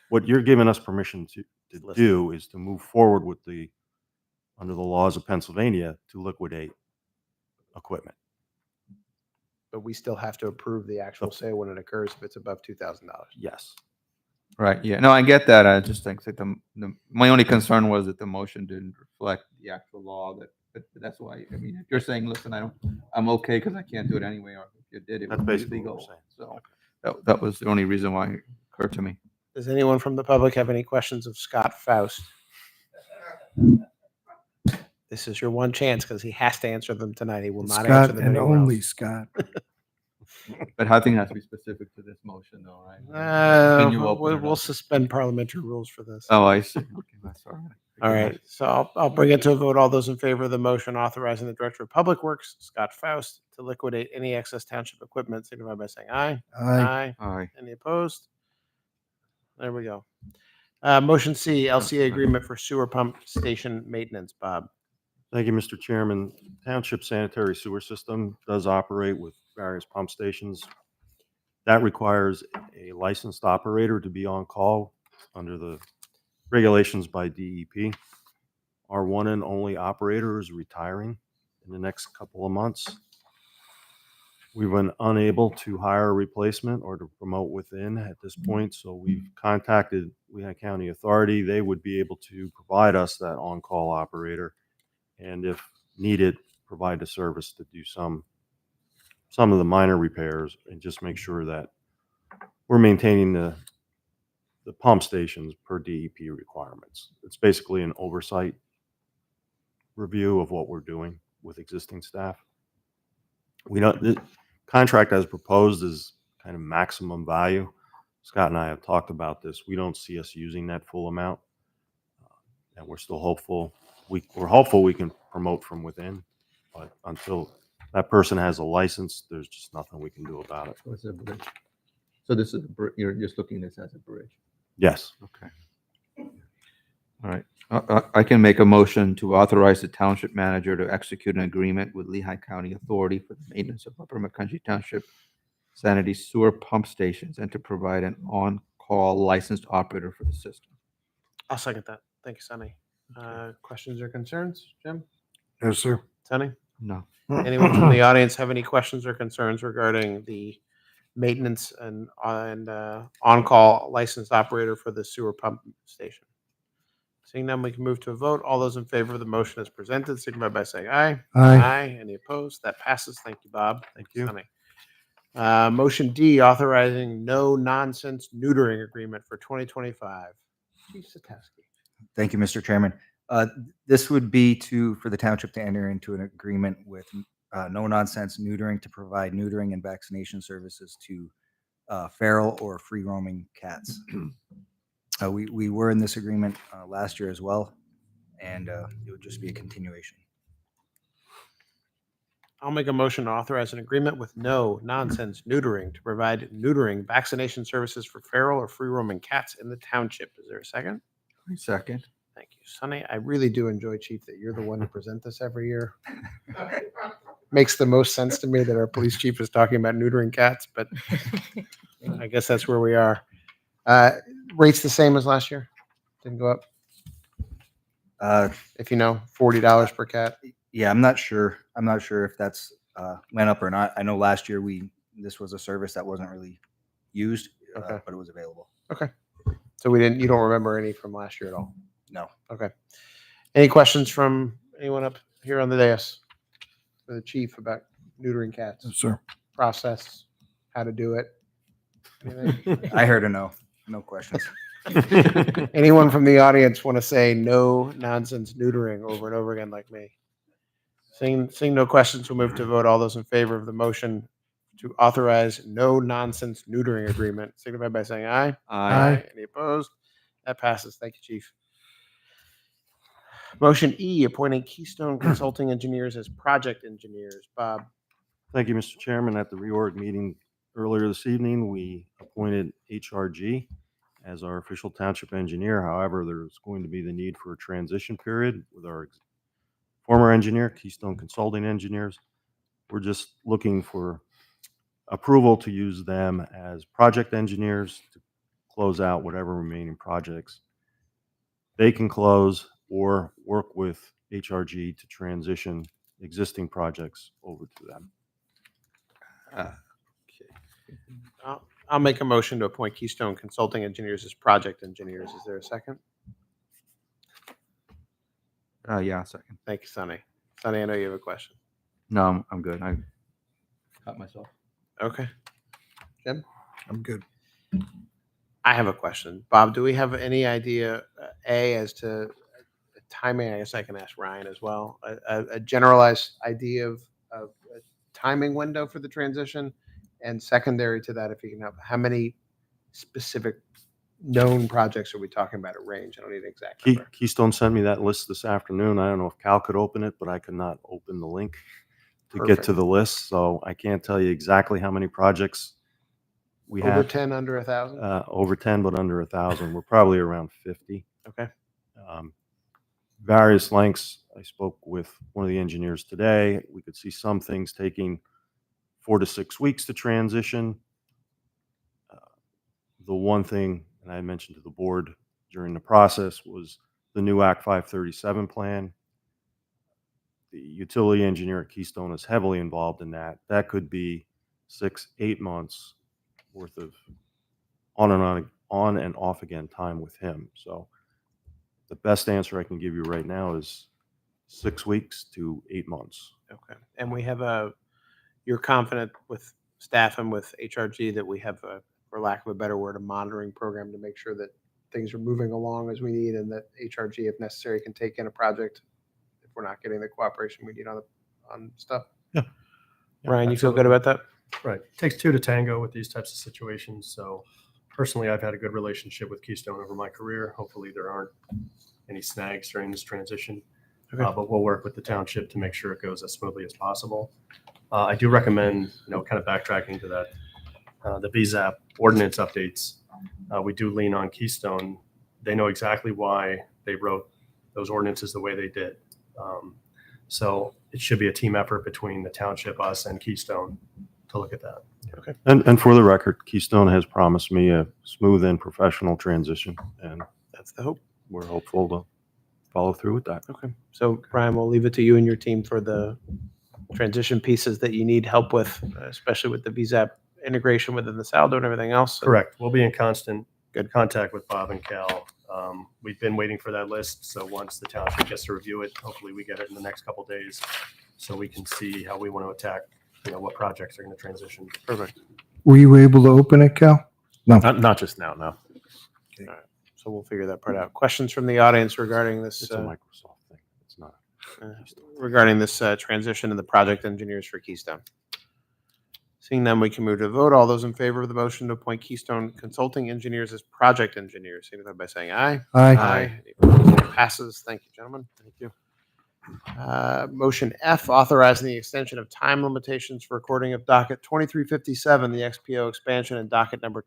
What you're giving us permission to do is to move forward with under the laws of Pennsylvania, to liquidate equipment. But we still have to approve the actual sale when it occurs if it's above $2,000. Yes. Right, yeah, no, I get that. I just think that my only concern was that the motion didn't reflect the actual law, but that's why, I mean, if you're saying, listen, I'm okay because I can't do it anyway, or if you did, it That's would be basically what we're legal. saying. So that was the only reason why it occurred to me. Does anyone from the public have any questions of Scott Faust? This is your one chance because he has to answer them tonight. He will not answer Scott them and anywhere only else. Scott. But I think it has to be specific to this motion though, right? Can you open it We'll up? suspend parliamentary rules for this. Oh, I see. Okay, that's all right. All right, so I'll bring it to a vote. All those in favor of the motion authorizing the Director of Public Works, Scott Faust, to liquidate any excess township equipment, signify by saying aye. Aye. Aye. Any opposed? There we go. Motion C, LCA agreement for sewer pump station maintenance. Bob. Thank you, Mr. Chairman. Township sanitary sewer system does operate with various pump stations. That requires a licensed operator to be on call under the regulations by DEP. Our one and only operator is retiring in the next couple of months. We've been unable to hire a replacement or to promote within at this point, so we've contacted Lehigh County Authority. They would be able to provide us that on-call operator, and if needed, provide the service to do some of the minor repairs and just make sure that we're maintaining the pump stations per DEP requirements. It's basically an oversight review of what we're doing with existing staff. We don't, the contract as proposed is kind of maximum value. Scott and I have talked about this. We don't see us using that full amount. And we're still hopeful. We're hopeful we can promote from within, but until that person has a license, there's just nothing we can do about it. So it's a bridge. So this is, you're just looking at this as a bridge. Yes. Okay. All right. I can make a motion to authorize the township manager to execute an agreement with Lehigh County Authority for the maintenance of Upper McConkey Township sanitary sewer pump stations and to provide an on-call licensed operator for the system. I'll second that. Thank you, Sonny. Questions or concerns, Jim? No, sir. Sonny? No. Anyone from the audience have any questions or concerns regarding the maintenance and on-call licensed operator for the sewer pump station? Seeing none, we can move to a vote. All those in favor of the motion as presented, signify by saying aye. Aye. Any opposed? That passes. Thank you, Bob. Thank you. Sonny. Motion D, authorizing no nonsense neutering agreement for 2025. Chief Satowski. Thank you, Mr. Chairman. This would be for the township to enter into an agreement with no nonsense neutering to provide neutering and vaccination services to feral or free roaming cats. We were in this agreement last year as well, and it would just be a continuation. I'll make a motion to authorize an agreement with no nonsense neutering to provide neutering vaccination services for feral or free roaming cats in the township. Is there a second? Second. Thank you, Sonny. I really do enjoy, Chief, that you're the one to present this every year. Makes the most sense to me that our police chief is talking about neutering cats, but I guess that's where we are. Rates the same as last year? Didn't go up? If you know, $40 per cat? Yeah, I'm not sure. I'm not sure if that's went up or not. I know last year this was a service that wasn't really used, Okay. but it was available. Okay. So you don't remember any from last year at all? No. Okay. Any questions from anyone up here on the dais for the chief about neutering cats? Sir. Process, how to do it? Anything? I heard a no. No questions. Anyone from the audience want to say no nonsense neutering over and over again like me? Seeing no questions, we'll move to vote. All those in favor of the motion to authorize no nonsense neutering agreement, signify by saying aye. Aye. Any opposed? That passes. Thank you, Chief. Motion E, appointing Keystone Consulting Engineers as project engineers. Bob. Thank you, Mr. Chairman. At the reorg meeting earlier this evening, we appointed HRG as our official township engineer. However, there's going to be the need for a transition period with our former engineer, Keystone Consulting Engineers. We're just looking for approval to use them as project engineers to close out whatever remaining projects they can close or work with HRG to transition existing projects over to them. I'll make a motion to appoint Keystone Consulting Engineers as project engineers. Is there a second? Yeah, second. Thank you, Sonny. Sonny, I know you have a question. No, I'm good. I cut myself. Okay. Jim? I'm good. I have a question. Bob, do we have any idea, as to timing? I guess I can ask Ryan as well. A generalized idea of a timing window for the transition? And secondary to that, if you can help, how many specific known projects are we talking about at range? I don't need an exact number. Keystone sent me that list this afternoon. I don't know if Cal could open it, but I could not open the link to get Perfect. to the list. So I can't tell you exactly how many projects we Over have. 10, under 1,000? Over 10, but under 1,000. We're probably around 50. Okay. Various lengths. I spoke with one of the engineers today. We could see some things taking 4 to 6 weeks to transition. The one thing, and I mentioned to the board during the process, was the new Act 537 plan. The utility engineer at Keystone is heavily involved in that. That could be 6-8 months worth of on and off again time with him. So the best answer I can give you right now is 6 weeks to 8 months. Okay. And we have you're confident with staff and with HRG that we have for lack of a better word, a monitoring program to make sure that things are moving along as we need and that HRG, if necessary, can take in a project if we're not getting the cooperation we need on stuff? Yeah. Ryan, you feel good about that? Right. It takes two to tango with these types of situations. So personally, I've had a good relationship with Keystone over my career. Hopefully there aren't any snags during this transition. Okay. But we'll work with the township to make sure it goes as smoothly as possible. I do recommend, kind of backtracking to that, the VZAP ordinance updates. We do lean on Keystone. They know exactly why they wrote those ordinances the way they did. So it should be a team effort between the township, us, and Keystone to look at that. Okay. And for the record, Keystone has promised me a smooth and professional transition, and that's the hope. We're hopeful to follow through with that. Okay. So Brian, we'll leave it to you and your team for the transition pieces that you need help with, especially with the VZAP integration within the saldo and everything else. Correct. We'll be in constant good contact with Bob and Cal. We've been waiting for that list. So once the township gets to review it, hopefully we get it in the next couple of days so we can see how we want to attack, what projects are going to transition. Perfect. Were you able to open it, Cal? No. Not just now, no. Okay. All right. So we'll figure that part out. Questions from the audience regarding this? It's a Microsoft thing. It's not. Regarding this transition to the project engineers for Keystone. Seeing none, we can move to vote. All those in favor of the motion to appoint Keystone Consulting Engineers as project engineers, signify by saying aye. Aye. Any opposed? Passes. Thank you, gentlemen. Thank you. Motion F, authorizing the extension of time limitations for recording of docket 2357, the XPO expansion, and docket number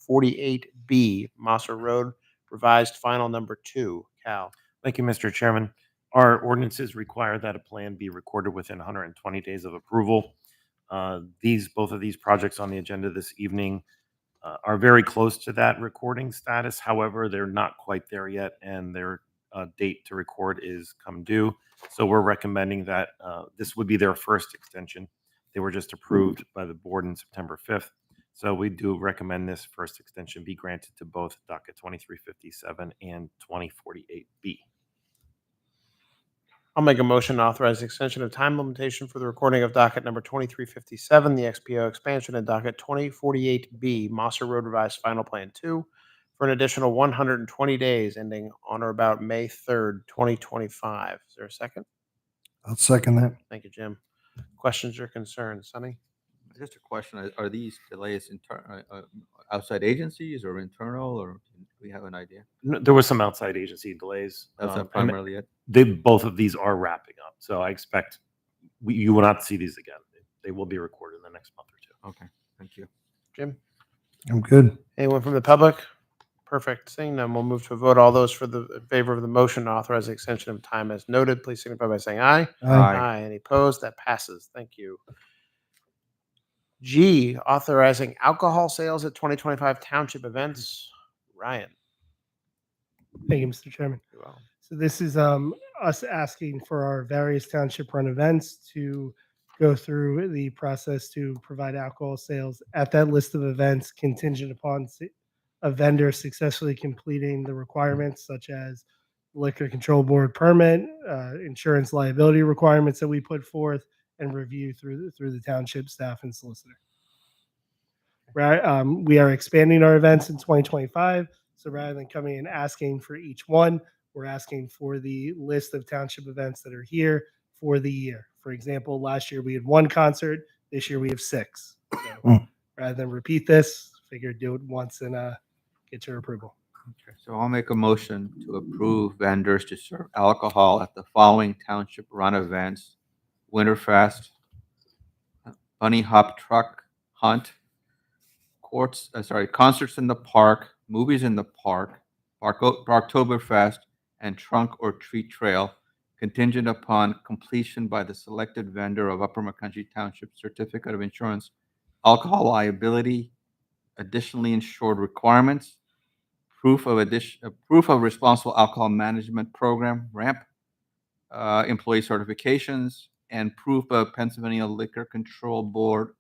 2048B, Mosser Road, revised final number 2. Cal. Thank you, Mr. Chairman. Our ordinances require that a plan be recorded within 120 days of approval. Both of these projects on the agenda this evening are very close to that recording status. However, they're not quite there yet, and their date to record is come due. So we're recommending that this would be their first extension. They were just approved by the board on September 5th. So we do recommend this first extension be granted to both docket 2357 and 2048B. I'll make a motion to authorize the extension of time limitation for the recording of docket number 2357, the XPO expansion, and docket 2048B, Mosser Road Revised Final Plan 2, for an additional 120 days ending on or about May 3rd, 2025. Is there a second? I'll second that. Thank you, Jim. Questions or concerns? Sonny? Just a question, are these delays outside agencies or internal, or do we have an idea? There was some outside agency delays. That's not and primarily it? both of these are wrapping up. So I expect you will not see these again. They will be recorded in the next month or two. Okay, thank you. Jim? I'm good. Anyone from the public? Perfect. Seeing none, we'll move to a vote. All those in favor of the motion to authorize the extension of time as noted, please signify by saying aye. Aye. Any opposed? That passes. Thank you. G, authorizing alcohol sales at 2025 township events. Ryan. Thank you, Mr. Chairman. So this is us asking for our various township run events to go through the process to provide alcohol sales at that list of events contingent upon a vendor successfully completing the requirements such as liquor control board permit, insurance liability requirements that we put forth, and review through the township staff and solicitor. Right, we are expanding our events in 2025. So rather than coming and asking for each one, we're asking for the list of township events that are here for the year. For example, last year we had 1 concert. This year we have 6. So rather than repeat this, figured do it once and get your approval. Okay, so I'll make a motion to approve vendors to serve alcohol at the following township run events: Winterfest, Bunny Hop Truck Hunt, concerts in the park, movies in the park, Barktoberfest, and Trunk or Treat Trail, contingent upon completion by the selected vendor of Upper McCounty Township Certificate of Insurance, alcohol liability, additionally insured requirements, proof of responsible alcohol management program, RAMP, employee certifications, and proof of Pennsylvania Liquor Control Board,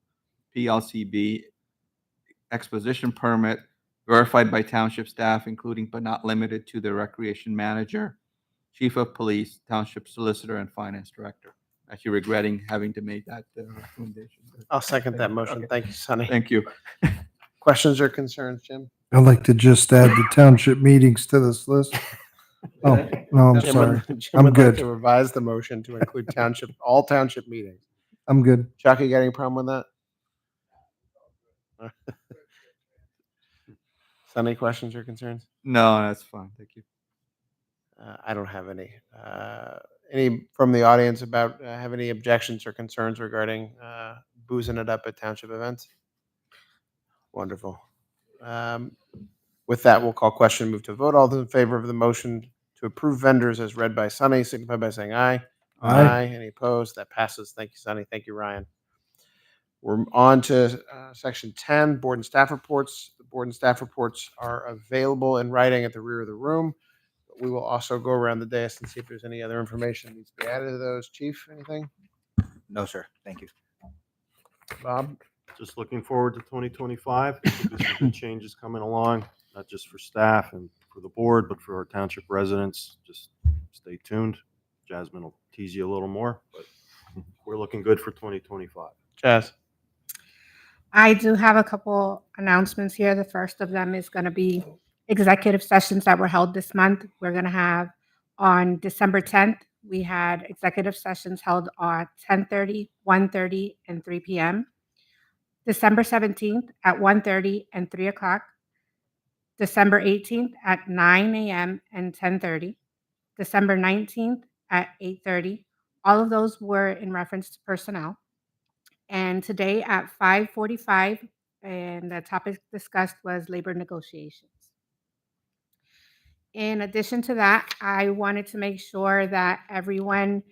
PLCB, exposition permit, verified by township staff, including but not limited to the recreation manager, chief of police, township solicitor, and finance director. Actually regretting having to make that recommendation. I'll second that motion. Okay. Thank you, Sonny. Thank you. Questions or concerns, Jim? I'd like to just add the township meetings to this list. Oh, no, I'm Jim sorry. Jim I'm would like good. to revise the motion to include all township meetings. I'm good. Chuck, you got any problem with that? Sonny, questions or concerns? No, that's fine. Thank you. I don't have any. Any from the audience have any objections or concerns regarding boozing it up at township events? Wonderful. With that, we'll call question, move to vote. All those in favor of the motion to approve vendors as read by Sonny, signify by saying aye. Aye. Any opposed? That passes. Thank you, Sonny. Thank you, Ryan. We're on to section 10, board and staff reports. The board and staff reports are available in writing at the rear of the room. We will also go around the dais and see if there's any other information that needs to be added to those. Chief, anything? No, sir. Thank you. Bob? Just looking forward to 2025. There's some good changes coming along, not just for staff and for the board, but for our township residents. Just stay tuned. Jasmine will tease you a little more, but we're looking good for 2025. Jazz? I do have a couple announcements here. The first of them is going to be executive sessions that were held this month. We're going to have on December 10th, we had executive sessions held on 10:30, 1:30, and 3 p.m. December 17th at 1:30 and 3 o'clock. December 18th at 9 a.m. and 10:30. December 19th at 8:30. All of those were in reference to personnel. And today at 5:45, and the topic discussed was labor negotiations. In addition to that, I wanted to make sure that everyone,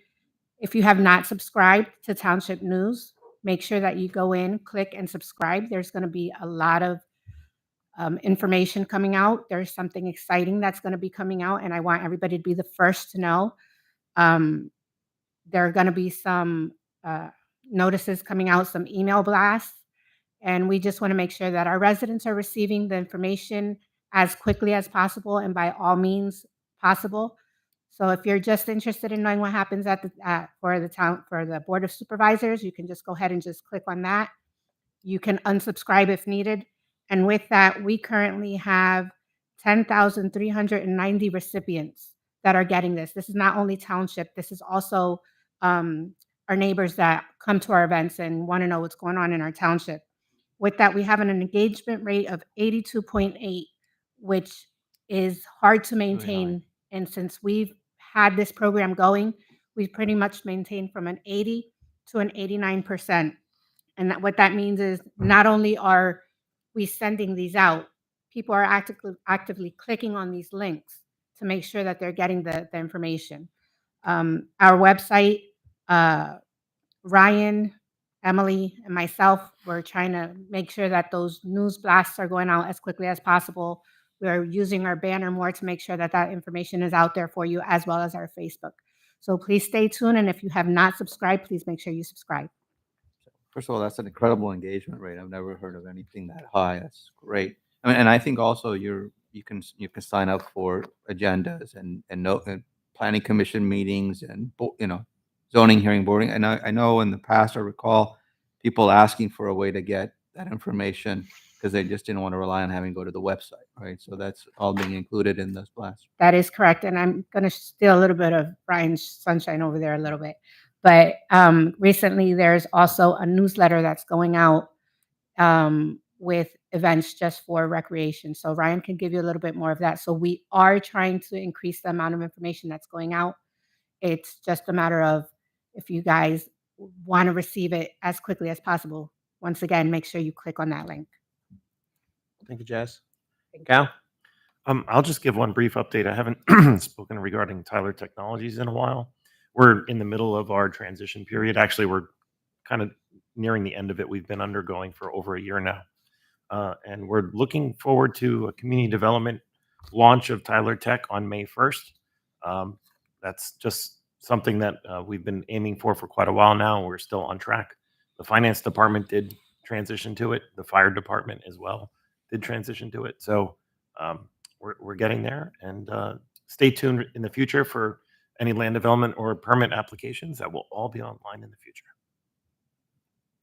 if you have not subscribed to Township News, make sure that you go in, click and subscribe. There's going to be a lot of information coming out. There's something exciting that's going to be coming out, and I want everybody to be the first to know. There are going to be some notices coming out, some email blasts, and we just want to make sure that our residents are receiving the information as quickly as possible and by all means possible. So if you're just interested in knowing what happens for the Board of Supervisors, you can just go ahead and just click on that. You can unsubscribe if needed. And with that, we currently have 10,390 recipients that are getting this. This is not only township, this is also our neighbors that come to our events and want to know what's going on in our township. With that, we have an engagement rate of 82.8, which is hard to maintain. And since we've had this program going, we've pretty much maintained from an 80 to an 89%. And what that means is not only are we sending these out, people are actively clicking on these links to make sure that they're getting the information. Our website, Ryan, Emily, and myself, we're trying to make sure that those news blasts are going out as quickly as possible. We're using our banner more to make sure that that information is out there for you, as well as our Facebook. So please stay tuned, and if you have not subscribed, please make sure you subscribe. First of all, that's an incredible engagement rate. I've never heard of anything that high. That's great. I mean, and I think also you can sign up for agendas and planning commission meetings and zoning hearing boarding. And I know in the past I recall people asking for a way to get that information because they just didn't want to rely on having to go to the website, right? So that's all being included in those blasts. That is correct. And I'm going to steal a little bit of Brian's sunshine over there a little bit. But recently, there's also a newsletter that's going out with events just for recreation. So Ryan can give you a little bit more of that. So we are trying to increase the amount of information that's going out. It's just a matter of if you guys want to receive it as quickly as possible. Once again, make sure you click on that link. Thank you, Jazz. Cal? I'll just give one brief update. I haven't spoken regarding Tyler Technologies in a while. We're in the middle of our transition period. Actually, we're kind of nearing the end of it. We've been undergoing for over a year now. And we're looking forward to a community development launch of Tyler Tech on May 1st. That's just something that we've been aiming for quite a while now. We're still on track. The finance department did transition to it. The fire department as well did transition to it. So we're getting there, and stay tuned in the future for any land development or permit applications that will all be online in the future.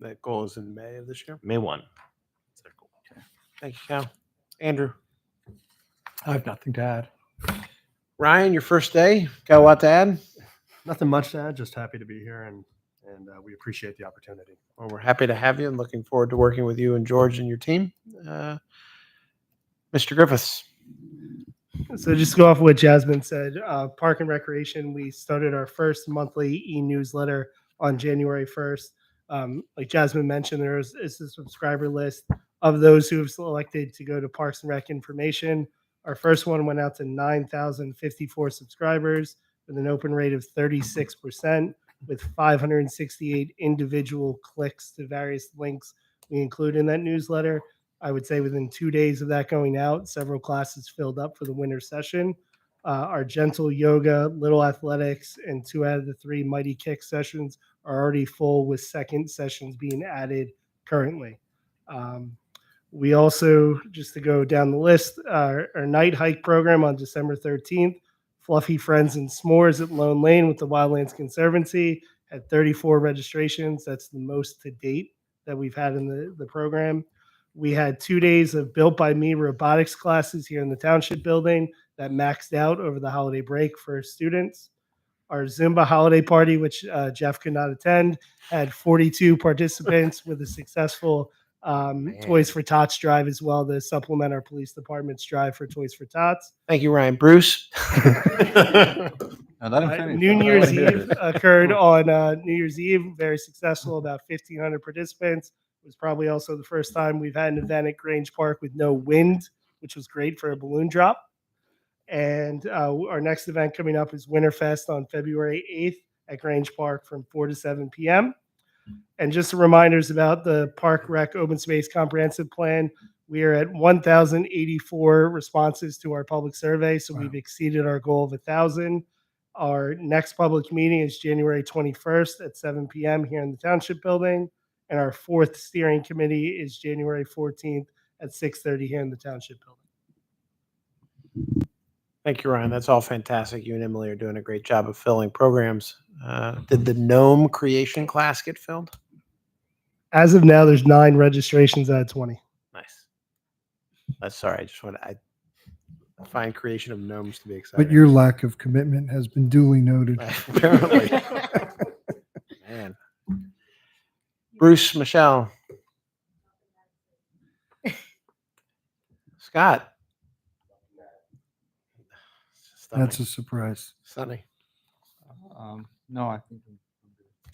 That goal is in May of this year. May 1. That's our goal. Okay. Thank you, Cal. Andrew? I have nothing to add. Ryan, your first day. Got a lot to add? Nothing much to add, just happy to be here, and we appreciate the opportunity. Well, we're happy to have you and looking forward to working with you and George and your team. Mr. Griffiths. So just to go off what Jasmine said, Park and Recreation, we started our first monthly e-newsletter on January 1st. Like Jasmine mentioned, there is a subscriber list of those who have selected to go to Parks and Rec information. Our first one went out to 9,054 subscribers with an open rate of 36%, with 568 individual clicks to various links we include in that newsletter. I would say within 2 days of that going out, several classes filled up for the winter session. Our gentle yoga, little athletics, and 2 out of the 3 mighty kick sessions are already full, with second sessions being added currently. We also, just to go down the list, our night hike program on December 13th, Fluffy Friends and S'mores at Lone Lane with the Wildlands Conservancy, had 34 registrations. That's the most to date that we've had in the program. We had 2 days of Built by Me robotics classes here in the Township building that maxed out over the holiday break for students. Our Zumba holiday party, which Jeff could not attend, had 42 participants with a successful Toys for Tots drive as well to supplement our police department's drive for Toys for Tots. Thank you, Ryan. Bruce? New Year's Eve occurred on New Year's Eve. Very successful, about 1,500 participants. It was probably also the first time we've had an event at Grange Park with no wind, which was great for a balloon drop. And our next event coming up is Winterfest on February 8th at Grange Park from 4 to 7 p.m. And just some reminders about the Park Rec Open Space Comprehensive Plan. We are at 1,084 responses to our public survey, so we've exceeded our goal of 1,000. Our next public meeting is January 21st at 7 p.m. here in the Township Building. And our fourth steering committee is January 14th at 6:30 here in the Township Building. Thank you, Ryan. That's all fantastic. You and Emily are doing a great job of filling programs. Did the gnome creation class get filled? As of now, there's 9 registrations out of 20. Nice. That's sorry. I just want to. I find creation of gnomes to be exciting. But your lack of commitment has been duly noted. Apparently. Man. Bruce, Michelle. Scott. That's a surprise. Sonny. No, I think.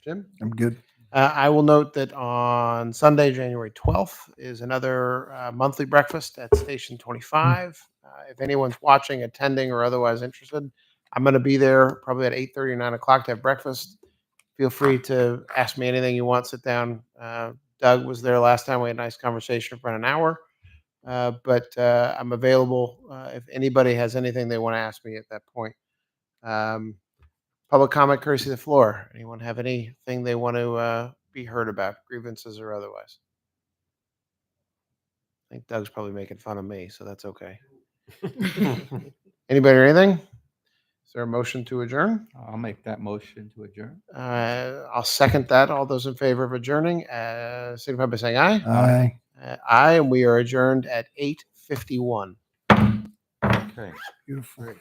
Jim? I'm good. I will note that on Sunday, January 12th, is another monthly breakfast at Station 25. If anyone's watching, attending, or otherwise interested, I'm going to be there probably at 8:30 or 9 o'clock to have breakfast. Feel free to ask me anything you want. Sit down. Doug was there last time. We had a nice conversation for an hour. But I'm available if anybody has anything they want to ask me at that point. Public comment, courtesy of the floor. Anyone have anything they want to be heard about, grievances or otherwise? I think Doug's probably making fun of me, so that's okay. Anybody or anything? Is there a motion to adjourn? I'll make that motion to adjourn. I'll second that. All those in favor of adjourning, signify by saying aye. Aye. Aye, and we are adjourned at 8:51. Okay. Beautiful.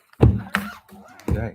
Okay.